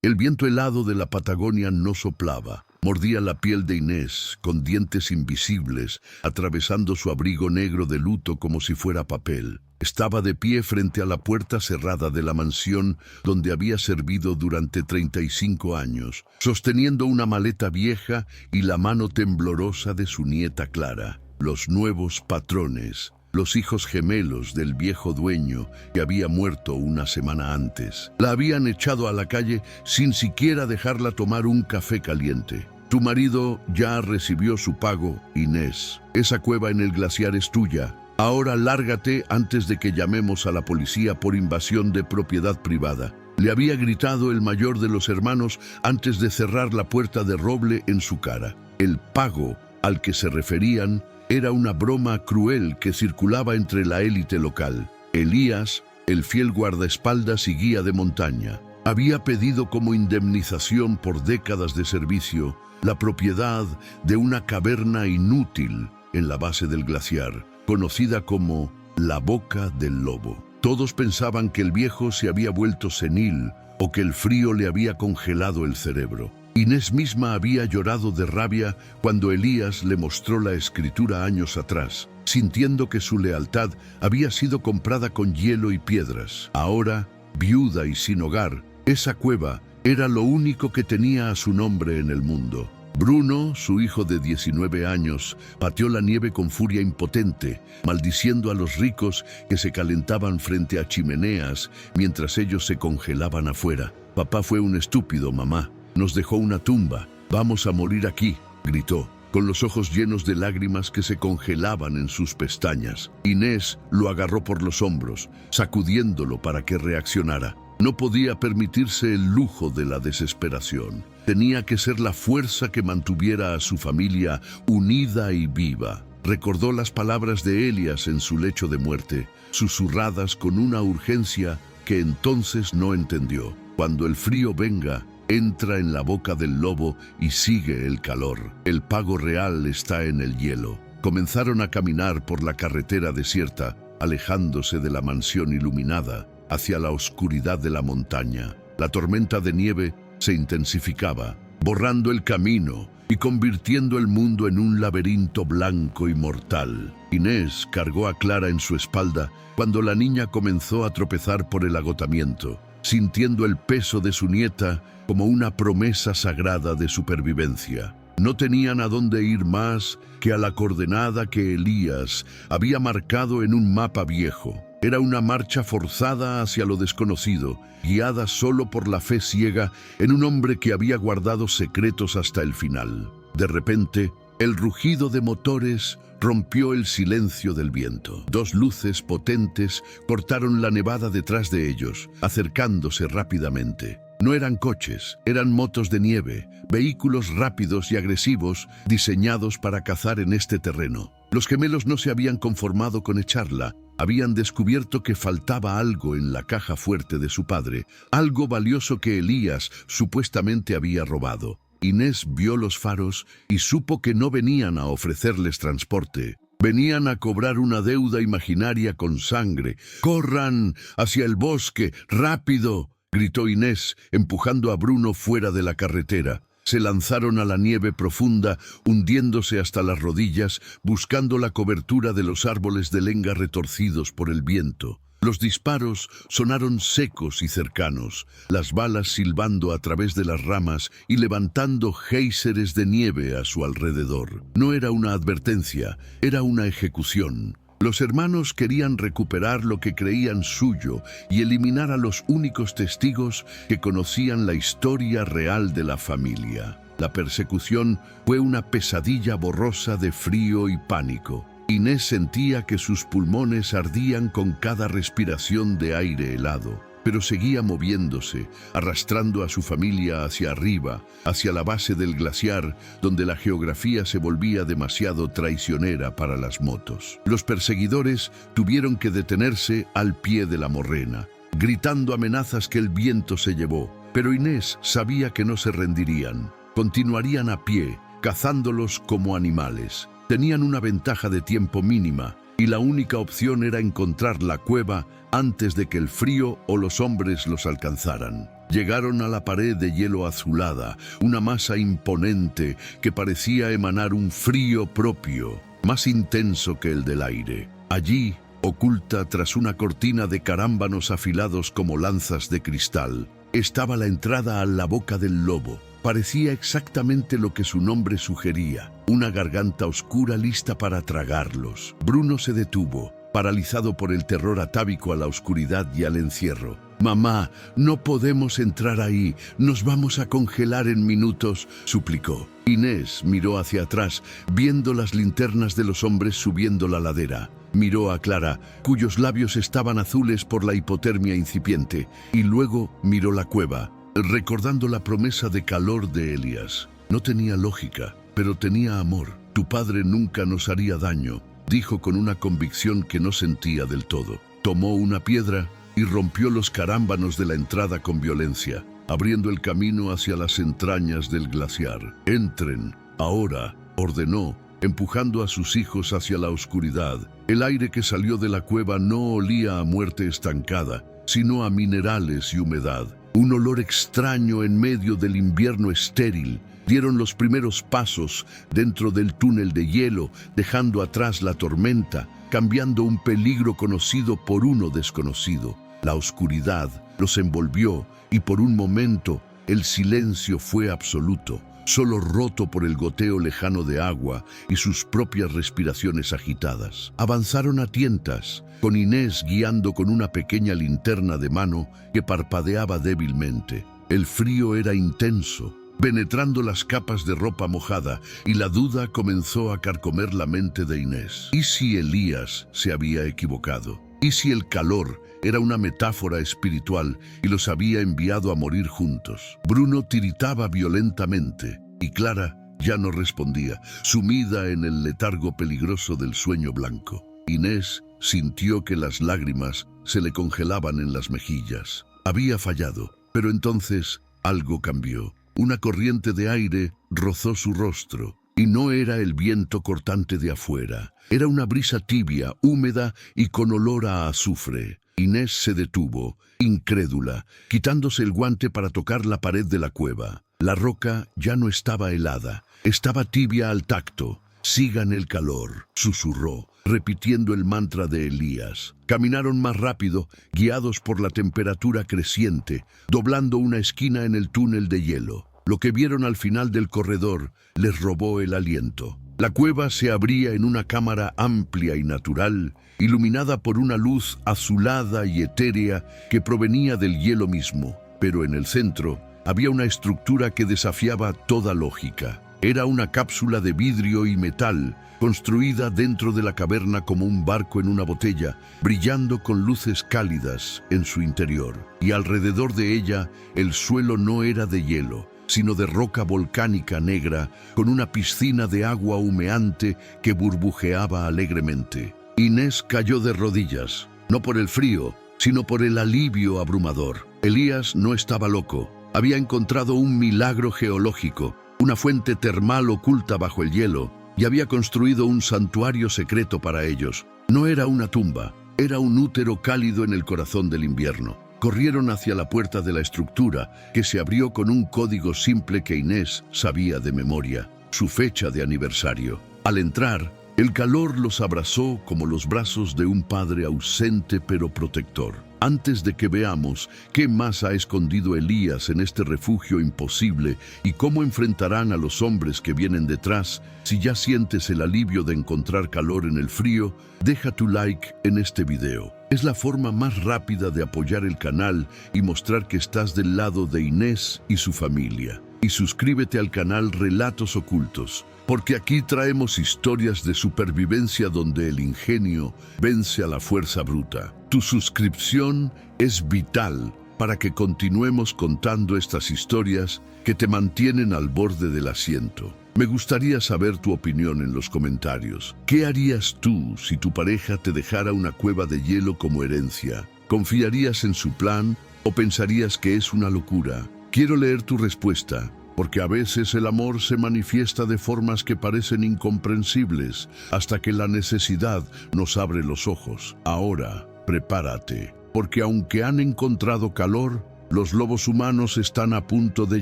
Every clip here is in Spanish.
El viento helado de la Patagonia no soplaba. Mordía la piel de Inés con dientes invisibles, atravesando su abrigo negro de luto como si fuera papel. Estaba de pie frente a la puerta cerrada de la mansión donde había servido durante 35 años, sosteniendo una maleta vieja y la mano temblorosa de su nieta Clara. Los nuevos patrones, los hijos gemelos del viejo dueño que había muerto una semana antes, la habían echado a la calle sin siquiera dejarla tomar un café caliente. Tu marido ya recibió su pago, Inés. Esa cueva en el glaciar es tuya. Ahora lárgate antes de que llamemos a la policía por invasión de propiedad privada. Le había gritado el mayor de los hermanos antes de cerrar la puerta de roble en su cara. El pago al que se referían era una broma cruel que circulaba entre la élite local. Elías, el fiel guardaespaldas y guía de montaña, había pedido como indemnización por décadas de servicio la propiedad de una caverna inútil en la base del glaciar, conocida como la Boca del Lobo. Todos pensaban que el viejo se había vuelto senil o que el frío le había congelado el cerebro. Inés misma había llorado de rabia cuando Elías le mostró la escritura años atrás, sintiendo que su lealtad había sido comprada con hielo y piedras. Ahora, viuda y sin hogar, esa cueva era lo único que tenía a su nombre en el mundo. Bruno, su hijo de 19 años, pateó la nieve con furia impotente, maldiciendo a los ricos que se calentaban frente a chimeneas mientras ellos se congelaban afuera. «Papá fue un estúpido, mamá. Nos dejó una tumba. Vamos a morir aquí», gritó, con los ojos llenos de lágrimas que se congelaban en sus pestañas. Inés lo agarró por los hombros, sacudiéndolo para que reaccionara. No podía permitirse el lujo de la desesperación. Tenía que ser la fuerza que mantuviera a su familia unida y viva. Recordó las palabras de Elías en su lecho de muerte, susurradas con una urgencia que entonces no entendió. Cuando el frío venga, entra en la boca del lobo y sigue el calor. El pago real está en el hielo. Comenzaron a caminar por la carretera desierta, alejándose de la mansión iluminada, hacia la oscuridad de la montaña. La tormenta de nieve se intensificaba, borrando el camino y convirtiendo el mundo en un laberinto blanco y mortal. Inés cargó a Clara en su espalda cuando la niña comenzó a tropezar por el agotamiento, sintiendo el peso de su nieta como una promesa sagrada de supervivencia. No tenían a dónde ir más que a la coordenada que Elías había marcado en un mapa viejo. Era una marcha forzada hacia lo desconocido, guiada solo por la fe ciega en un hombre que había guardado secretos hasta el final. De repente, el rugido de motores rompió el silencio del viento. Dos luces potentes cortaron la nevada detrás de ellos, acercándose rápidamente. No eran coches, eran motos de nieve, vehículos rápidos y agresivos diseñados para cazar en este terreno. Los gemelos no se habían conformado con echarla, habían descubierto que faltaba algo en la caja fuerte de su padre, algo valioso que Elías supuestamente había robado. Inés vio los faros y supo que no venían a ofrecerles transporte. Venían a cobrar una deuda imaginaria con sangre. «¡Corran hacia el bosque! ¡Rápido!», gritó Inés, empujando a Bruno fuera de la carretera. Se lanzaron a la nieve profunda, hundiéndose hasta las rodillas, buscando la cobertura de los árboles de lenga retorcidos por el viento. Los disparos sonaron secos y cercanos, las balas silbando a través de las ramas y levantando géiseres de nieve a su alrededor. No era una advertencia, era una ejecución. Los hermanos querían recuperar lo que creían suyo y eliminar a los únicos testigos que conocían la historia real de la familia. La persecución fue una pesadilla borrosa de frío y pánico. Inés sentía que sus pulmones ardían con cada respiración de aire helado, pero seguía moviéndose, arrastrando a su familia hacia arriba, hacia la base del glaciar, donde la geografía se volvía demasiado traicionera para las motos. Los perseguidores tuvieron que detenerse al pie de la morrena, gritando amenazas que el viento se llevó, pero Inés sabía que no se rendirían. Continuarían a pie, cazándolos como animales. Tenían una ventaja de tiempo mínima, y la única opción era encontrar la cueva antes de que el frío o los hombres los alcanzaran. Llegaron a la pared de hielo azulada, una masa imponente que parecía emanar un frío propio, más intenso que el del aire. Allí, oculta tras una cortina de carámbanos afilados como lanzas de cristal, estaba la entrada a la boca del lobo. Parecía exactamente lo que su nombre sugería, una garganta oscura lista para tragarlos. Bruno se detuvo, paralizado por el terror atávico a la oscuridad y al encierro. «Mamá, no podemos entrar ahí, nos vamos a congelar en minutos», suplicó. Inés miró hacia atrás, viendo las linternas de los hombres subiendo la ladera. Miró a Clara, cuyos labios estaban azules por la hipotermia incipiente, y luego miró la cueva, recordando la promesa de calor de Elías. No tenía lógica, pero tenía amor. «Tu padre nunca nos haría daño», dijo con una convicción que no sentía del todo. Tomó una piedra y rompió los carámbanos de la entrada con violencia, abriendo el camino hacia las entrañas del glaciar. «Entren, ahora», ordenó, empujando a sus hijos hacia la oscuridad. El aire que salió de la cueva no olía a muerte estancada, sino a minerales y humedad. Un olor extraño en medio del invierno estéril. Dieron los primeros pasos dentro del túnel de hielo, dejando atrás la tormenta, cambiando un peligro conocido por uno desconocido. La oscuridad los envolvió y por un momento el silencio fue absoluto, solo roto por el goteo lejano de agua y sus propias respiraciones agitadas. Avanzaron a tientas, con Inés guiando con una pequeña linterna de mano que parpadeaba débilmente. El frío era intenso, penetrando las capas de ropa mojada, y la duda comenzó a carcomer la mente de Inés. ¿Y si Elías se había equivocado? ¿Y si el calor era una metáfora espiritual y los había enviado a morir juntos? Bruno tiritaba violentamente y Clara ya no respondía, sumida en el letargo peligroso del sueño blanco. Inés sintió que las lágrimas se le congelaban en las mejillas. Había fallado, pero entonces algo cambió. Una corriente de aire rozó su rostro, y no era el viento cortante de afuera. Era una brisa tibia, húmeda y con olor a azufre. Inés se detuvo, incrédula, quitándose el guante para tocar la pared de la cueva. La roca ya no estaba helada, estaba tibia al tacto. «Sigan el calor», susurró, repitiendo el mantra de Elías. Caminaron más rápido, guiados por la temperatura creciente, doblando una esquina en el túnel de hielo. Lo que vieron al final del corredor les robó el aliento. La cueva se abría en una cámara amplia y natural, iluminada por una luz azulada y etérea que provenía del hielo mismo. Pero en el centro había una estructura que desafiaba toda lógica. Era una cápsula de vidrio y metal, construida dentro de la caverna como un barco en una botella, brillando con luces cálidas en su interior. Y alrededor de ella, el suelo no era de hielo, sino de roca volcánica negra, con una piscina de agua humeante que burbujeaba alegremente. Inés cayó de rodillas, no por el frío, sino por el alivio abrumador. Elías no estaba loco. Había encontrado un milagro geológico, una fuente termal oculta bajo el hielo, y había construido un santuario secreto para ellos. No era una tumba, era un útero cálido en el corazón del invierno. Corrieron hacia la puerta de la estructura, que se abrió con un código simple que Inés sabía de memoria, su fecha de aniversario. Al entrar, el calor los abrazó como los brazos de un padre ausente pero protector. Antes de que veamos qué más ha escondido Elías en este refugio imposible y cómo enfrentarán a los hombres que vienen detrás, si ya sientes el alivio de encontrar calor en el frío, deja tu like en este video. Es la forma más rápida de apoyar el canal y mostrar que estás del lado de Inés y su familia. Y suscríbete al canal Relatos Ocultos, porque aquí traemos historias de supervivencia donde el ingenio vence a la fuerza bruta. Tu suscripción es vital para que continuemos contando estas historias que te mantienen al borde del asiento. Me gustaría saber tu opinión en los comentarios. ¿Qué harías tú si tu pareja te dejara una cueva de hielo como herencia? ¿Confiarías en su plan o pensarías que es una locura? Quiero leer tu respuesta, porque a veces el amor se manifiesta de formas que parecen incomprensibles, hasta que la necesidad nos abre los ojos. Ahora, prepárate, porque aunque han encontrado calor, Los lobos humanos están a punto de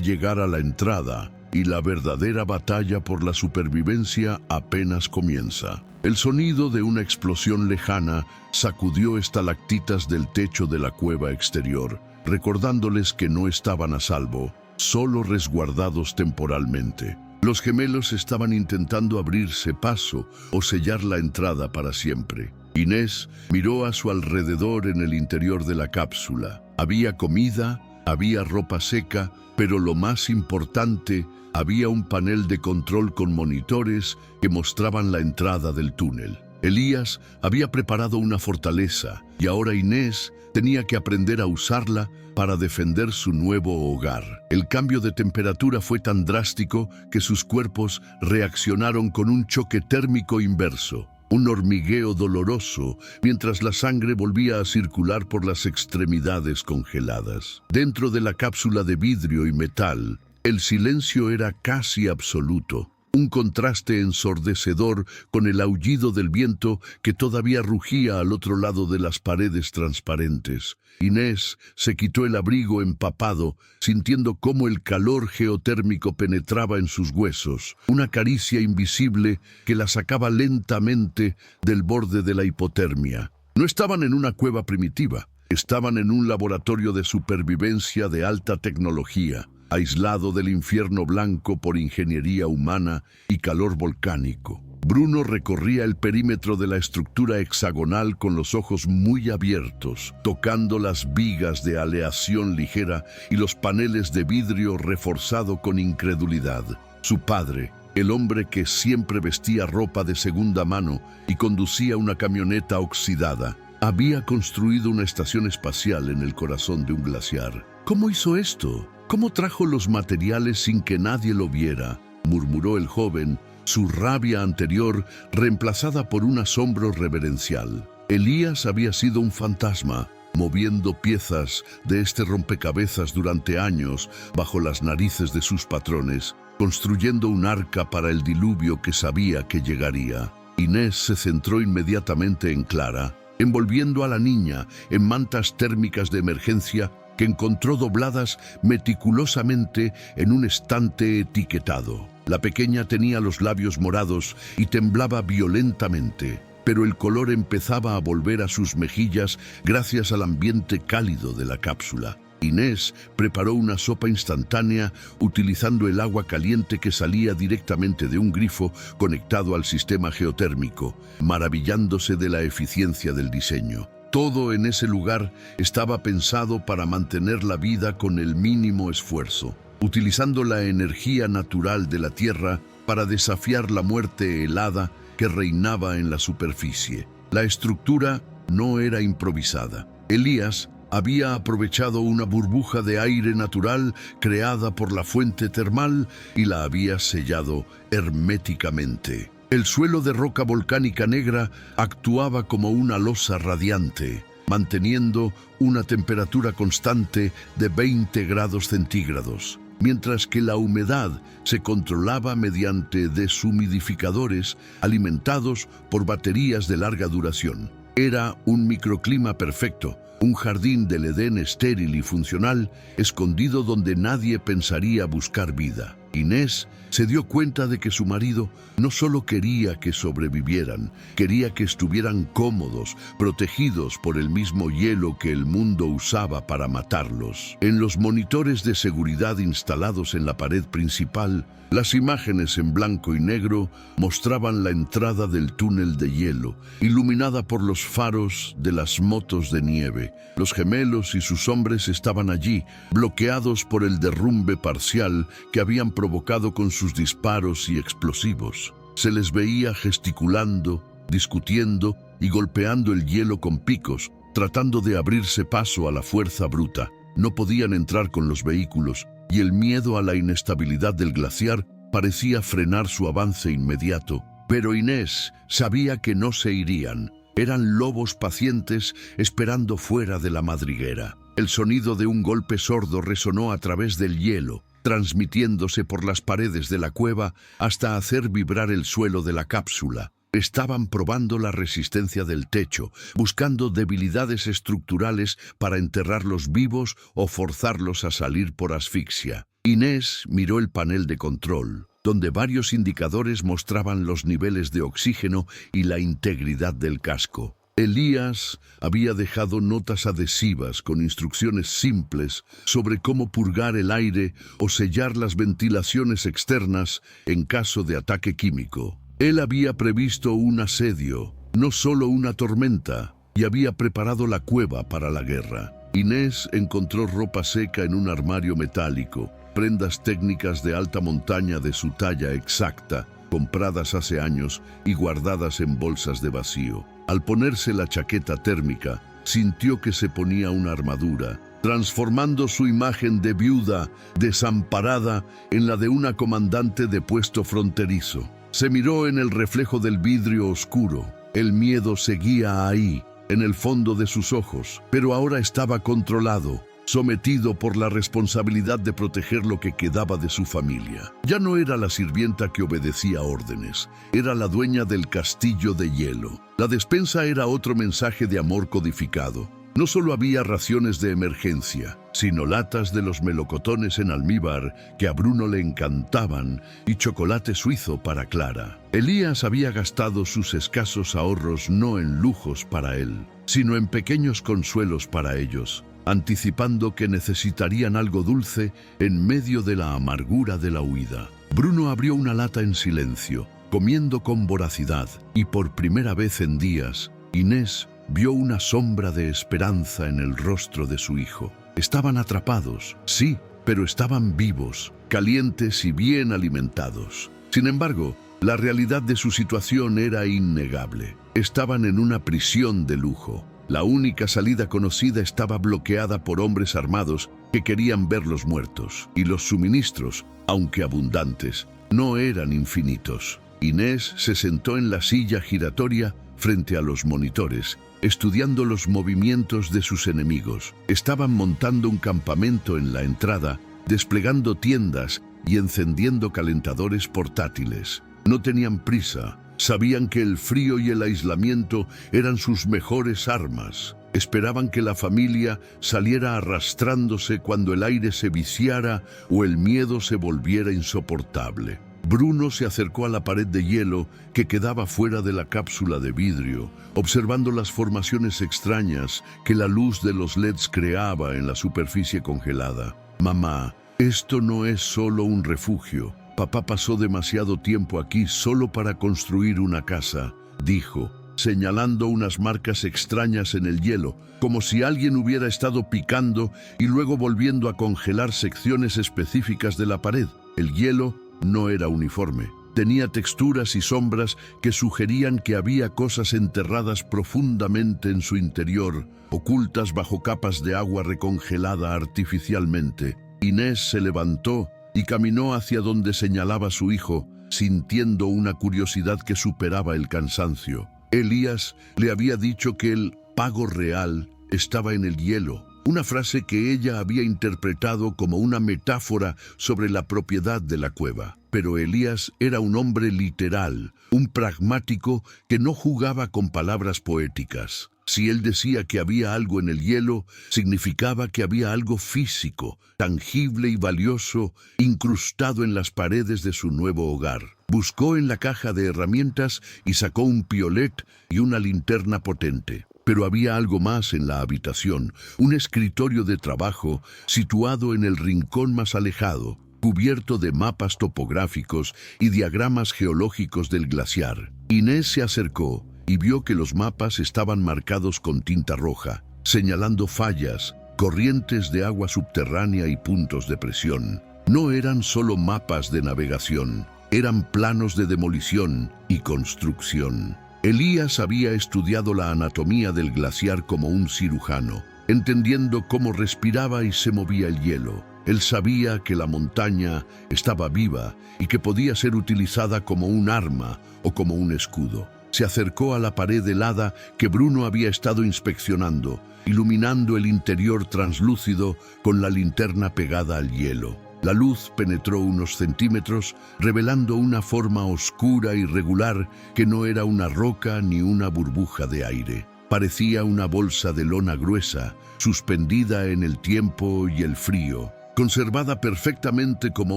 llegar a la entrada y la verdadera batalla por la supervivencia apenas comienza. El sonido de una explosión lejana sacudió estalactitas del techo de la cueva exterior, recordándoles que no estaban a salvo, solo resguardados temporalmente. Los gemelos estaban intentando abrirse paso o sellar la entrada para siempre. Inés miró a su alrededor en el interior de la cápsula. Había comida, había ropa seca, pero lo más importante, había un panel de control con monitores que mostraban la entrada del túnel. Elías había preparado una fortaleza y ahora Inés tenía que aprender a usarla para defender su nuevo hogar. El cambio de temperatura fue tan drástico que sus cuerpos reaccionaron con un choque térmico inverso, un hormigueo doloroso, mientras la sangre volvía a circular por las extremidades congeladas. Dentro de la cápsula de vidrio y metal, el silencio era casi absoluto, un contraste ensordecedor con el aullido del viento que todavía rugía al otro lado de las paredes transparentes. Inés se quitó el abrigo empapado, sintiendo cómo el calor geotérmico penetraba en sus huesos, una caricia invisible que la sacaba lentamente del borde de la hipotermia. No estaban en una cueva primitiva, estaban en un laboratorio de supervivencia de alta tecnología, aislado del infierno blanco por ingeniería humana y calor volcánico. Bruno recorría el perímetro de la estructura hexagonal con los ojos muy abiertos, tocando las vigas de aleación ligera y los paneles de vidrio reforzado con incredulidad. Su padre, el hombre que siempre vestía ropa de segunda mano y conducía una camioneta oxidada, había construido una estación espacial en el corazón de un glaciar. ¿Cómo hizo esto? ¿Cómo trajo los materiales sin que nadie lo viera?, murmuró el joven, su rabia anterior reemplazada por un asombro reverencial. Elías había sido un fantasma, moviendo piezas de este rompecabezas durante años bajo las narices de sus patrones, construyendo un arca para el diluvio que sabía que llegaría. Inés se centró inmediatamente en Clara, envolviendo a la niña en mantas térmicas de emergencia que encontró dobladas meticulosamente en un estante etiquetado. La pequeña tenía los labios morados y temblaba violentamente, pero el color empezaba a volver a sus mejillas gracias al ambiente cálido de la cápsula. Inés preparó una sopa instantánea utilizando el agua caliente que salía directamente de un grifo conectado al sistema geotérmico, maravillándose de la eficiencia del diseño. Todo en ese lugar estaba pensado para mantener la vida con el mínimo esfuerzo, utilizando la energía natural de la tierra para desafiar la muerte helada que reinaba en la superficie. La estructura no era improvisada. Elías había aprovechado una burbuja de aire natural creada por la fuente termal y la había sellado herméticamente. El suelo de roca volcánica negra actuaba como una losa radiante, manteniendo una temperatura constante de 20 grados centígrados, mientras que la humedad se controlaba mediante deshumidificadores alimentados por baterías de larga duración. Era un microclima perfecto, un jardín del Edén estéril y funcional, escondido donde nadie pensaría buscar vida. Inés se dio cuenta de que su marido no solo quería que sobrevivieran, quería que estuvieran cómodos, protegidos por el mismo hielo que el mundo usaba para matarlos. En los monitores de seguridad instalados en la pared principal, las imágenes en blanco y negro mostraban la entrada del túnel de hielo, iluminada por los faros de las motos de nieve. Los gemelos y sus hombres estaban allí, bloqueados por el derrumbe parcial que habían provocado con sus disparos y explosivos. Se les veía gesticulando, discutiendo y golpeando el hielo con picos, tratando de abrirse paso a la fuerza bruta. No podían entrar con los vehículos, y el miedo a la inestabilidad del glaciar parecía frenar su avance inmediato. Pero Inés sabía que no se irían. Eran lobos pacientes esperando fuera de la madriguera. El sonido de un golpe sordo resonó a través del hielo, transmitiéndose por las paredes de la cueva hasta hacer vibrar el suelo de la cápsula. Estaban probando la resistencia del techo, buscando debilidades estructurales para enterrarlos vivos o forzarlos a salir por asfixia. Inés miró el panel de control, donde varios indicadores mostraban los niveles de oxígeno y la integridad del casco. Elías había dejado notas adhesivas con instrucciones simples sobre cómo purgar el aire o sellar las ventilaciones externas en caso de ataque químico. Él había previsto un asedio, no solo una tormenta, y había preparado la cueva para la guerra. Inés encontró ropa seca en un armario metálico, prendas técnicas de alta montaña de su talla exacta, compradas hace años y guardadas en bolsas de vacío. Al ponerse la chaqueta térmica, sintió que se ponía una armadura, transformando su imagen de viuda desamparada en la de una comandante de puesto fronterizo. Se miró en el reflejo del vidrio oscuro. El miedo seguía ahí, en el fondo de sus ojos, pero ahora estaba controlado, sometido por la responsabilidad de proteger lo que quedaba de su familia. Ya no era la sirvienta que obedecía órdenes, era la dueña del castillo de hielo. La despensa era otro mensaje de amor codificado. No solo había raciones de emergencia, sino latas de los melocotones en almíbar que a Bruno le encantaban y chocolate suizo para Clara. Elías había gastado sus escasos ahorros no en lujos para él, sino en pequeños consuelos para ellos, anticipando que necesitarían algo dulce en medio de la amargura de la huida. Bruno abrió una lata en silencio, comiendo con voracidad, y por primera vez en días, Inés vio una sombra de esperanza en el rostro de su hijo. Estaban atrapados, sí, pero estaban vivos, calientes y bien alimentados. Sin embargo, la realidad de su situación era innegable. Estaban en una prisión de lujo. La única salida conocida estaba bloqueada por hombres armados que querían verlos muertos, y los suministros, aunque abundantes, no eran infinitos. Inés se sentó en la silla giratoria frente a los monitores, estudiando los movimientos de sus enemigos. Estaban montando un campamento en la entrada, desplegando tiendas y encendiendo calentadores portátiles. No tenían prisa, sabían que el frío y el aislamiento eran sus mejores armas. Esperaban que la familia saliera arrastrándose cuando el aire se viciara o el miedo se volviera insoportable. Bruno se acercó a la pared de hielo que quedaba fuera de la cápsula de vidrio, observando las formaciones extrañas que la luz de los LEDs creaba en la superficie congelada. «Mamá, esto no es solo un refugio. Papá pasó demasiado tiempo aquí solo para construir una casa», dijo, señalando unas marcas extrañas en el hielo, como si alguien hubiera estado picando y luego volviendo a congelar secciones específicas de la pared. El hielo no era uniforme. Tenía texturas y sombras que sugerían que había cosas enterradas profundamente en su interior, ocultas bajo capas de agua recongelada artificialmente. Inés se levantó y caminó hacia donde señalaba su hijo, sintiendo una curiosidad que superaba el cansancio. Elías le había dicho que el pago real estaba en el hielo, una frase que ella había interpretado como una metáfora sobre la propiedad de la cueva. Pero Elías era un hombre literal, un pragmático que no jugaba con palabras poéticas. Si él decía que había algo en el hielo, significaba que había algo físico, tangible y valioso, incrustado en las paredes de su nuevo hogar. Buscó en la caja de herramientas y sacó un piolet y una linterna potente. Pero había algo más en la habitación, un escritorio de trabajo situado en el rincón más alejado, cubierto de mapas topográficos y diagramas geológicos del glaciar. Inés se acercó y vio que los mapas estaban marcados con tinta roja, señalando fallas, corrientes de agua subterránea y puntos de presión. No eran solo mapas de navegación, eran planos de demolición y construcción. Elías había estudiado la anatomía del glaciar como un cirujano, entendiendo cómo respiraba y se movía el hielo. Él sabía que la montaña estaba viva y que podía ser utilizada como un arma o como un escudo. Se acercó a la pared helada que Bruno había estado inspeccionando, iluminando el interior translúcido con la linterna pegada al hielo. La luz penetró unos centímetros, revelando una forma oscura y irregular que no era una roca ni una burbuja de aire. Parecía una bolsa de lona gruesa, suspendida en el tiempo y el frío, conservada perfectamente como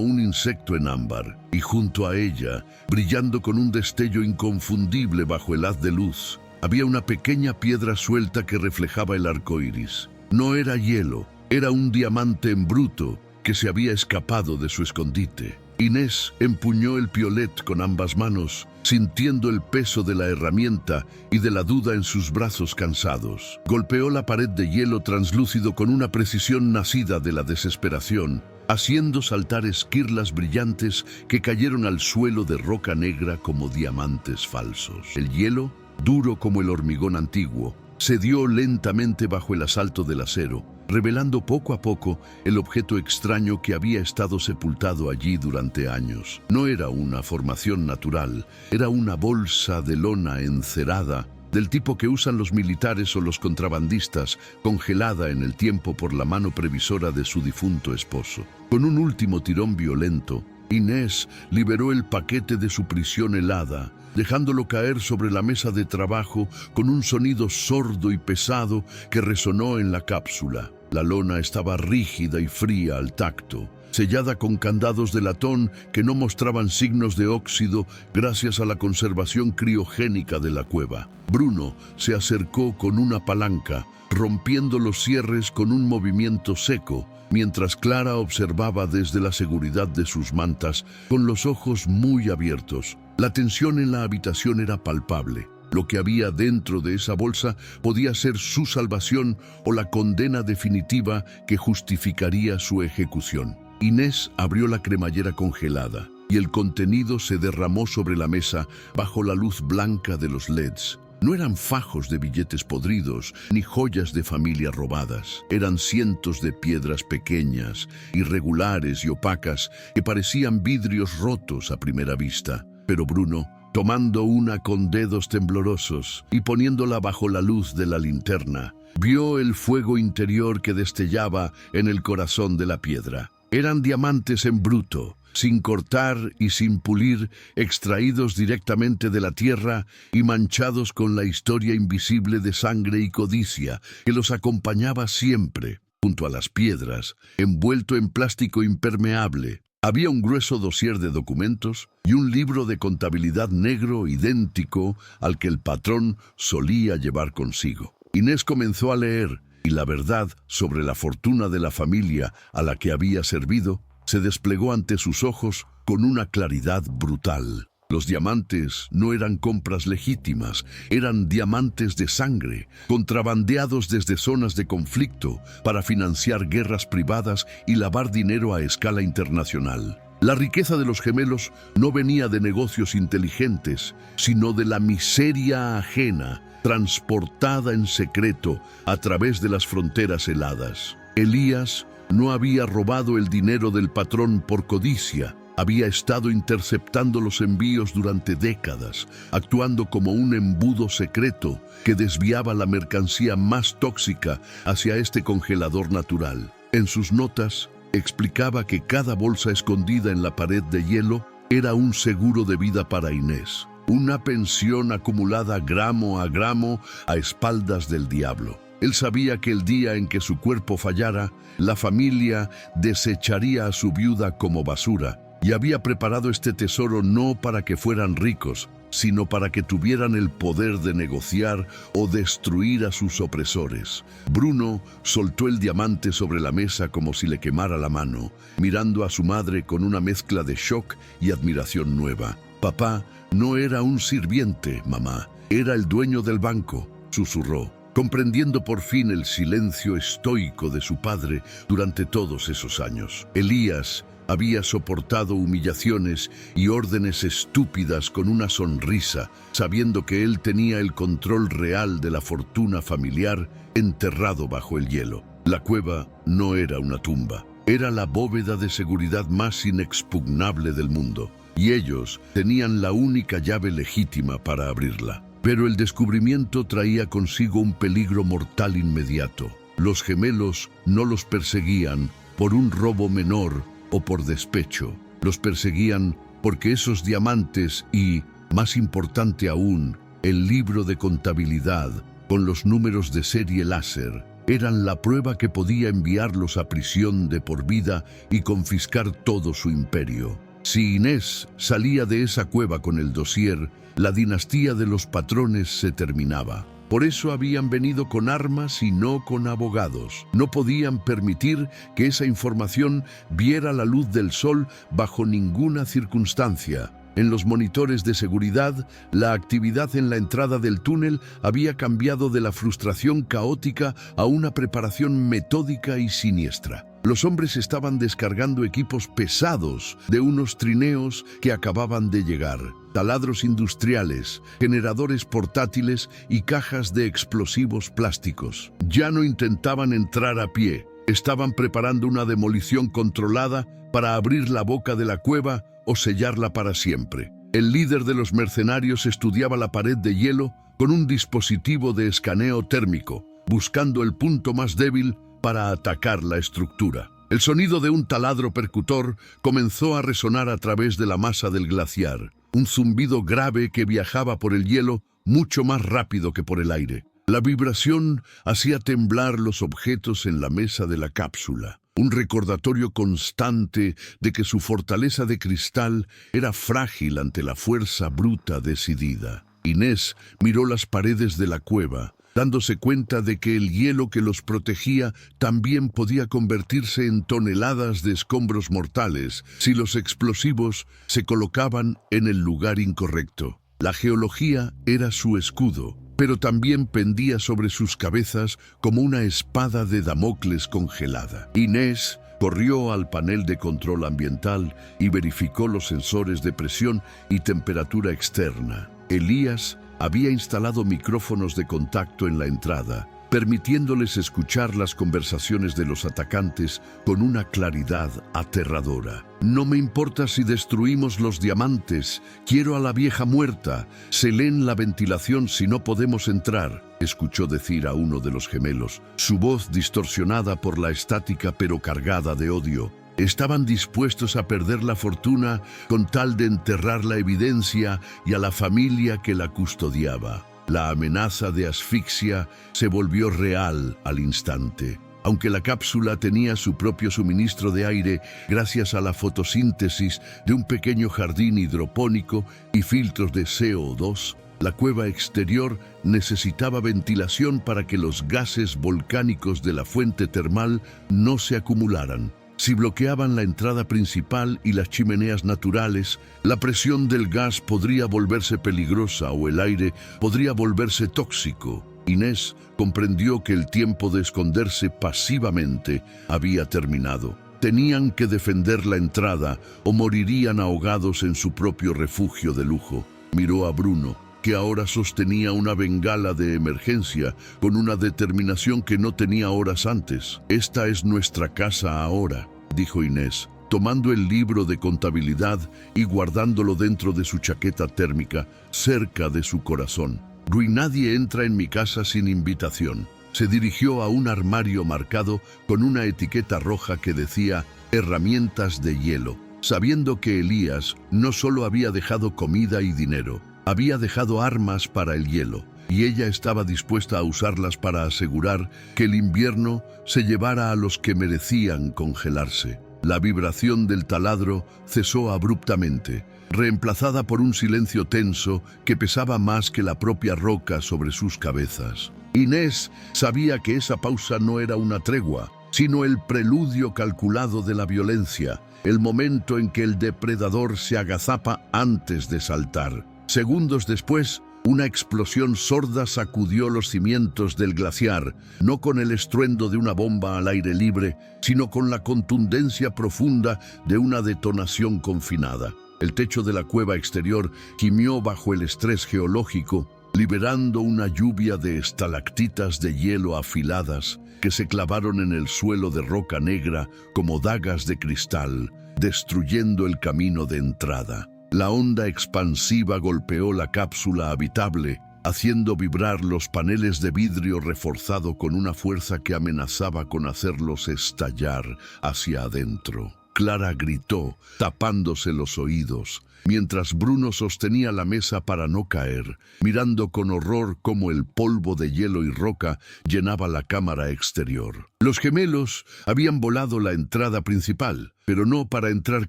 un insecto en ámbar, y junto a ella, brillando con un destello inconfundible bajo el haz de luz, había una pequeña piedra suelta que reflejaba el arco iris. No era hielo, era un diamante en bruto que se había escapado de su escondite. Inés empuñó el piolet con ambas manos, sintiendo el peso de la herramienta y de la duda en sus brazos cansados. Golpeó la pared de hielo translúcido con una precisión nacida de la desesperación, haciendo saltar esquirlas brillantes que cayeron al suelo de roca negra como diamantes falsos. El hielo, duro como el hormigón antiguo, cedió lentamente bajo el asalto del acero, revelando poco a poco el objeto extraño que había estado sepultado allí durante años. No era una formación natural, era una bolsa de lona encerada, del tipo que usan los militares o los contrabandistas, congelada en el tiempo por la mano previsora de su difunto esposo. Con un último tirón violento, Inés liberó el paquete de su prisión helada, dejándolo caer sobre la mesa de trabajo con un sonido sordo y pesado que resonó en la cápsula. La lona estaba rígida y fría al tacto, sellada con candados de latón que no mostraban signos de óxido gracias a la conservación criogénica de la cueva. Bruno se acercó con una palanca, rompiendo los cierres con un movimiento seco, mientras Clara observaba desde la seguridad de sus mantas con los ojos muy abiertos. La tensión en la habitación era palpable. Lo que había dentro de esa bolsa podía ser su salvación o la condena definitiva que justificaría su ejecución. Inés abrió la cremallera congelada y el contenido se derramó sobre la mesa bajo la luz blanca de los LEDs. No eran fajos de billetes podridos ni joyas de familia robadas. Eran cientos de piedras pequeñas, irregulares y opacas que parecían vidrios rotos a primera vista. Pero Bruno, tomando una con dedos temblorosos y poniéndola bajo la luz de la linterna, vio el fuego interior que destellaba en el corazón de la piedra. Eran diamantes en bruto, sin cortar y sin pulir, extraídos directamente de la tierra y manchados con la historia invisible de sangre y codicia que los acompañaba siempre. Junto a las piedras, envuelto en plástico impermeable, había un grueso dossier de documentos y un libro de contabilidad negro idéntico al que el patrón solía llevar consigo. Inés comenzó a leer, y la verdad sobre la fortuna de la familia a la que había servido se desplegó ante sus ojos con una claridad brutal. Los diamantes no eran compras legítimas, eran diamantes de sangre, contrabandeados desde zonas de conflicto para financiar guerras privadas y lavar dinero a escala internacional. La riqueza de los gemelos no venía de negocios inteligentes, sino de la miseria ajena, transportada en secreto a través de las fronteras heladas. Elías no había robado el dinero del patrón por codicia, había estado interceptando los envíos durante décadas, actuando como un embudo secreto que desviaba la mercancía más tóxica hacia este congelador natural. En sus notas, explicaba que cada bolsa escondida en la pared de hielo era un seguro de vida para Inés, una pensión acumulada gramo a espaldas del diablo. Él sabía que el día en que su cuerpo fallara, la familia desecharía a su viuda como basura, y había preparado este tesoro no para que fueran ricos, sino para que tuvieran el poder de negociar o destruir a sus opresores. Bruno soltó el diamante sobre la mesa como si le quemara la mano, mirando a su madre con una mezcla de shock y admiración nueva. «Papá no era un sirviente, mamá, era el dueño del banco», susurró, comprendiendo por fin el silencio estoico de su padre durante todos esos años. Elías había soportado humillaciones y órdenes estúpidas con una sonrisa, sabiendo que él tenía el control real de la fortuna familiar enterrado bajo el hielo. La cueva no era una tumba, era la bóveda de seguridad más inexpugnable del mundo, y ellos tenían la única llave legítima para abrirla. Pero el descubrimiento traía consigo un peligro mortal inmediato. Los gemelos no los perseguían por un robo menor o por despecho. Los perseguían porque esos diamantes y, más importante aún, el libro de contabilidad con los números de serie láser eran la prueba que podía enviarlos a prisión de por vida y confiscar todo su imperio. Si Inés salía de esa cueva con el dossier, la dinastía de los patrones se terminaba. Por eso habían venido con armas y no con abogados. No podían permitir que esa información viera la luz del sol bajo ninguna circunstancia. En los monitores de seguridad, la actividad en la entrada del túnel había cambiado de la frustración caótica a una preparación metódica y siniestra. Los hombres estaban descargando equipos pesados de unos trineos que acababan de llegar. Taladros industriales, generadores portátiles y cajas de explosivos plásticos. Ya no intentaban entrar a pie. Estaban preparando una demolición controlada para abrir la boca de la cueva o sellarla para siempre. El líder de los mercenarios estudiaba la pared de hielo con un dispositivo de escaneo térmico, buscando el punto más débil para atacar la estructura. El sonido de un taladro percutor comenzó a resonar a través de la masa del glaciar, un zumbido grave que viajaba por el hielo mucho más rápido que por el aire. La vibración hacía temblar los objetos en la mesa de la cápsula, un recordatorio constante de que su fortaleza de cristal era frágil ante la fuerza bruta decidida. Inés miró las paredes de la cueva, dándose cuenta de que el hielo que los protegía también podía convertirse en toneladas de escombros mortales si los explosivos se colocaban en el lugar incorrecto. La geología era su escudo, pero también pendía sobre sus cabezas como una espada de Damocles congelada. Inés corrió al panel de control ambiental y verificó los sensores de presión y temperatura externa. Elías había instalado micrófonos de contacto en la entrada, permitiéndoles escuchar las conversaciones de los atacantes con una claridad aterradora. «No me importa si destruimos los diamantes, quiero a la vieja muerta, selén la ventilación si no podemos entrar», escuchó decir a uno de los gemelos, su voz distorsionada por la estática pero cargada de odio. Estaban dispuestos a perder la fortuna con tal de enterrar la evidencia y a la familia que la custodiaba. La amenaza de asfixia se volvió real al instante. Aunque la cápsula tenía su propio suministro de aire gracias a la fotosíntesis de un pequeño jardín hidropónico y filtros de CO2, la cueva exterior necesitaba ventilación para que los gases volcánicos de la fuente termal no se acumularan. Si bloqueaban la entrada principal y las chimeneas naturales, la presión del gas podría volverse peligrosa o el aire podría volverse tóxico. Inés comprendió que el tiempo de esconderse pasivamente había terminado. Tenían que defender la entrada o morirían ahogados en su propio refugio de lujo. Miró a Bruno, que ahora sostenía una bengala de emergencia con una determinación que no tenía horas antes. «Esta es nuestra casa ahora», dijo Inés, tomando el libro de contabilidad y guardándolo dentro de su chaqueta térmica, cerca de su corazón. «Nadie entra en mi casa sin invitación». Se dirigió a un armario marcado con una etiqueta roja que decía «Herramientas de hielo», sabiendo que Elías no solo había dejado comida y dinero, había dejado armas para el hielo, y ella estaba dispuesta a usarlas para asegurar que el invierno se llevara a los que merecían congelarse. La vibración del taladro cesó abruptamente, reemplazada por un silencio tenso que pesaba más que la propia roca sobre sus cabezas. Inés sabía que esa pausa no era una tregua, sino el preludio calculado de la violencia, el momento en que el depredador se agazapa antes de saltar. Segundos después, una explosión sorda sacudió los cimientos del glaciar, no con el estruendo de una bomba al aire libre, sino con la contundencia profunda de una detonación confinada. El techo de la cueva exterior gimió bajo el estrés geológico, liberando una lluvia de estalactitas de hielo afiladas que se clavaron en el suelo de roca negra como dagas de cristal, destruyendo el camino de entrada. La onda expansiva golpeó la cápsula habitable, haciendo vibrar los paneles de vidrio reforzado con una fuerza que amenazaba con hacerlos estallar hacia adentro. Clara gritó, tapándose los oídos, mientras Bruno sostenía la mesa para no caer, mirando con horror cómo el polvo de hielo y roca llenaba la cámara exterior. Los gemelos habían volado la entrada principal, pero no para entrar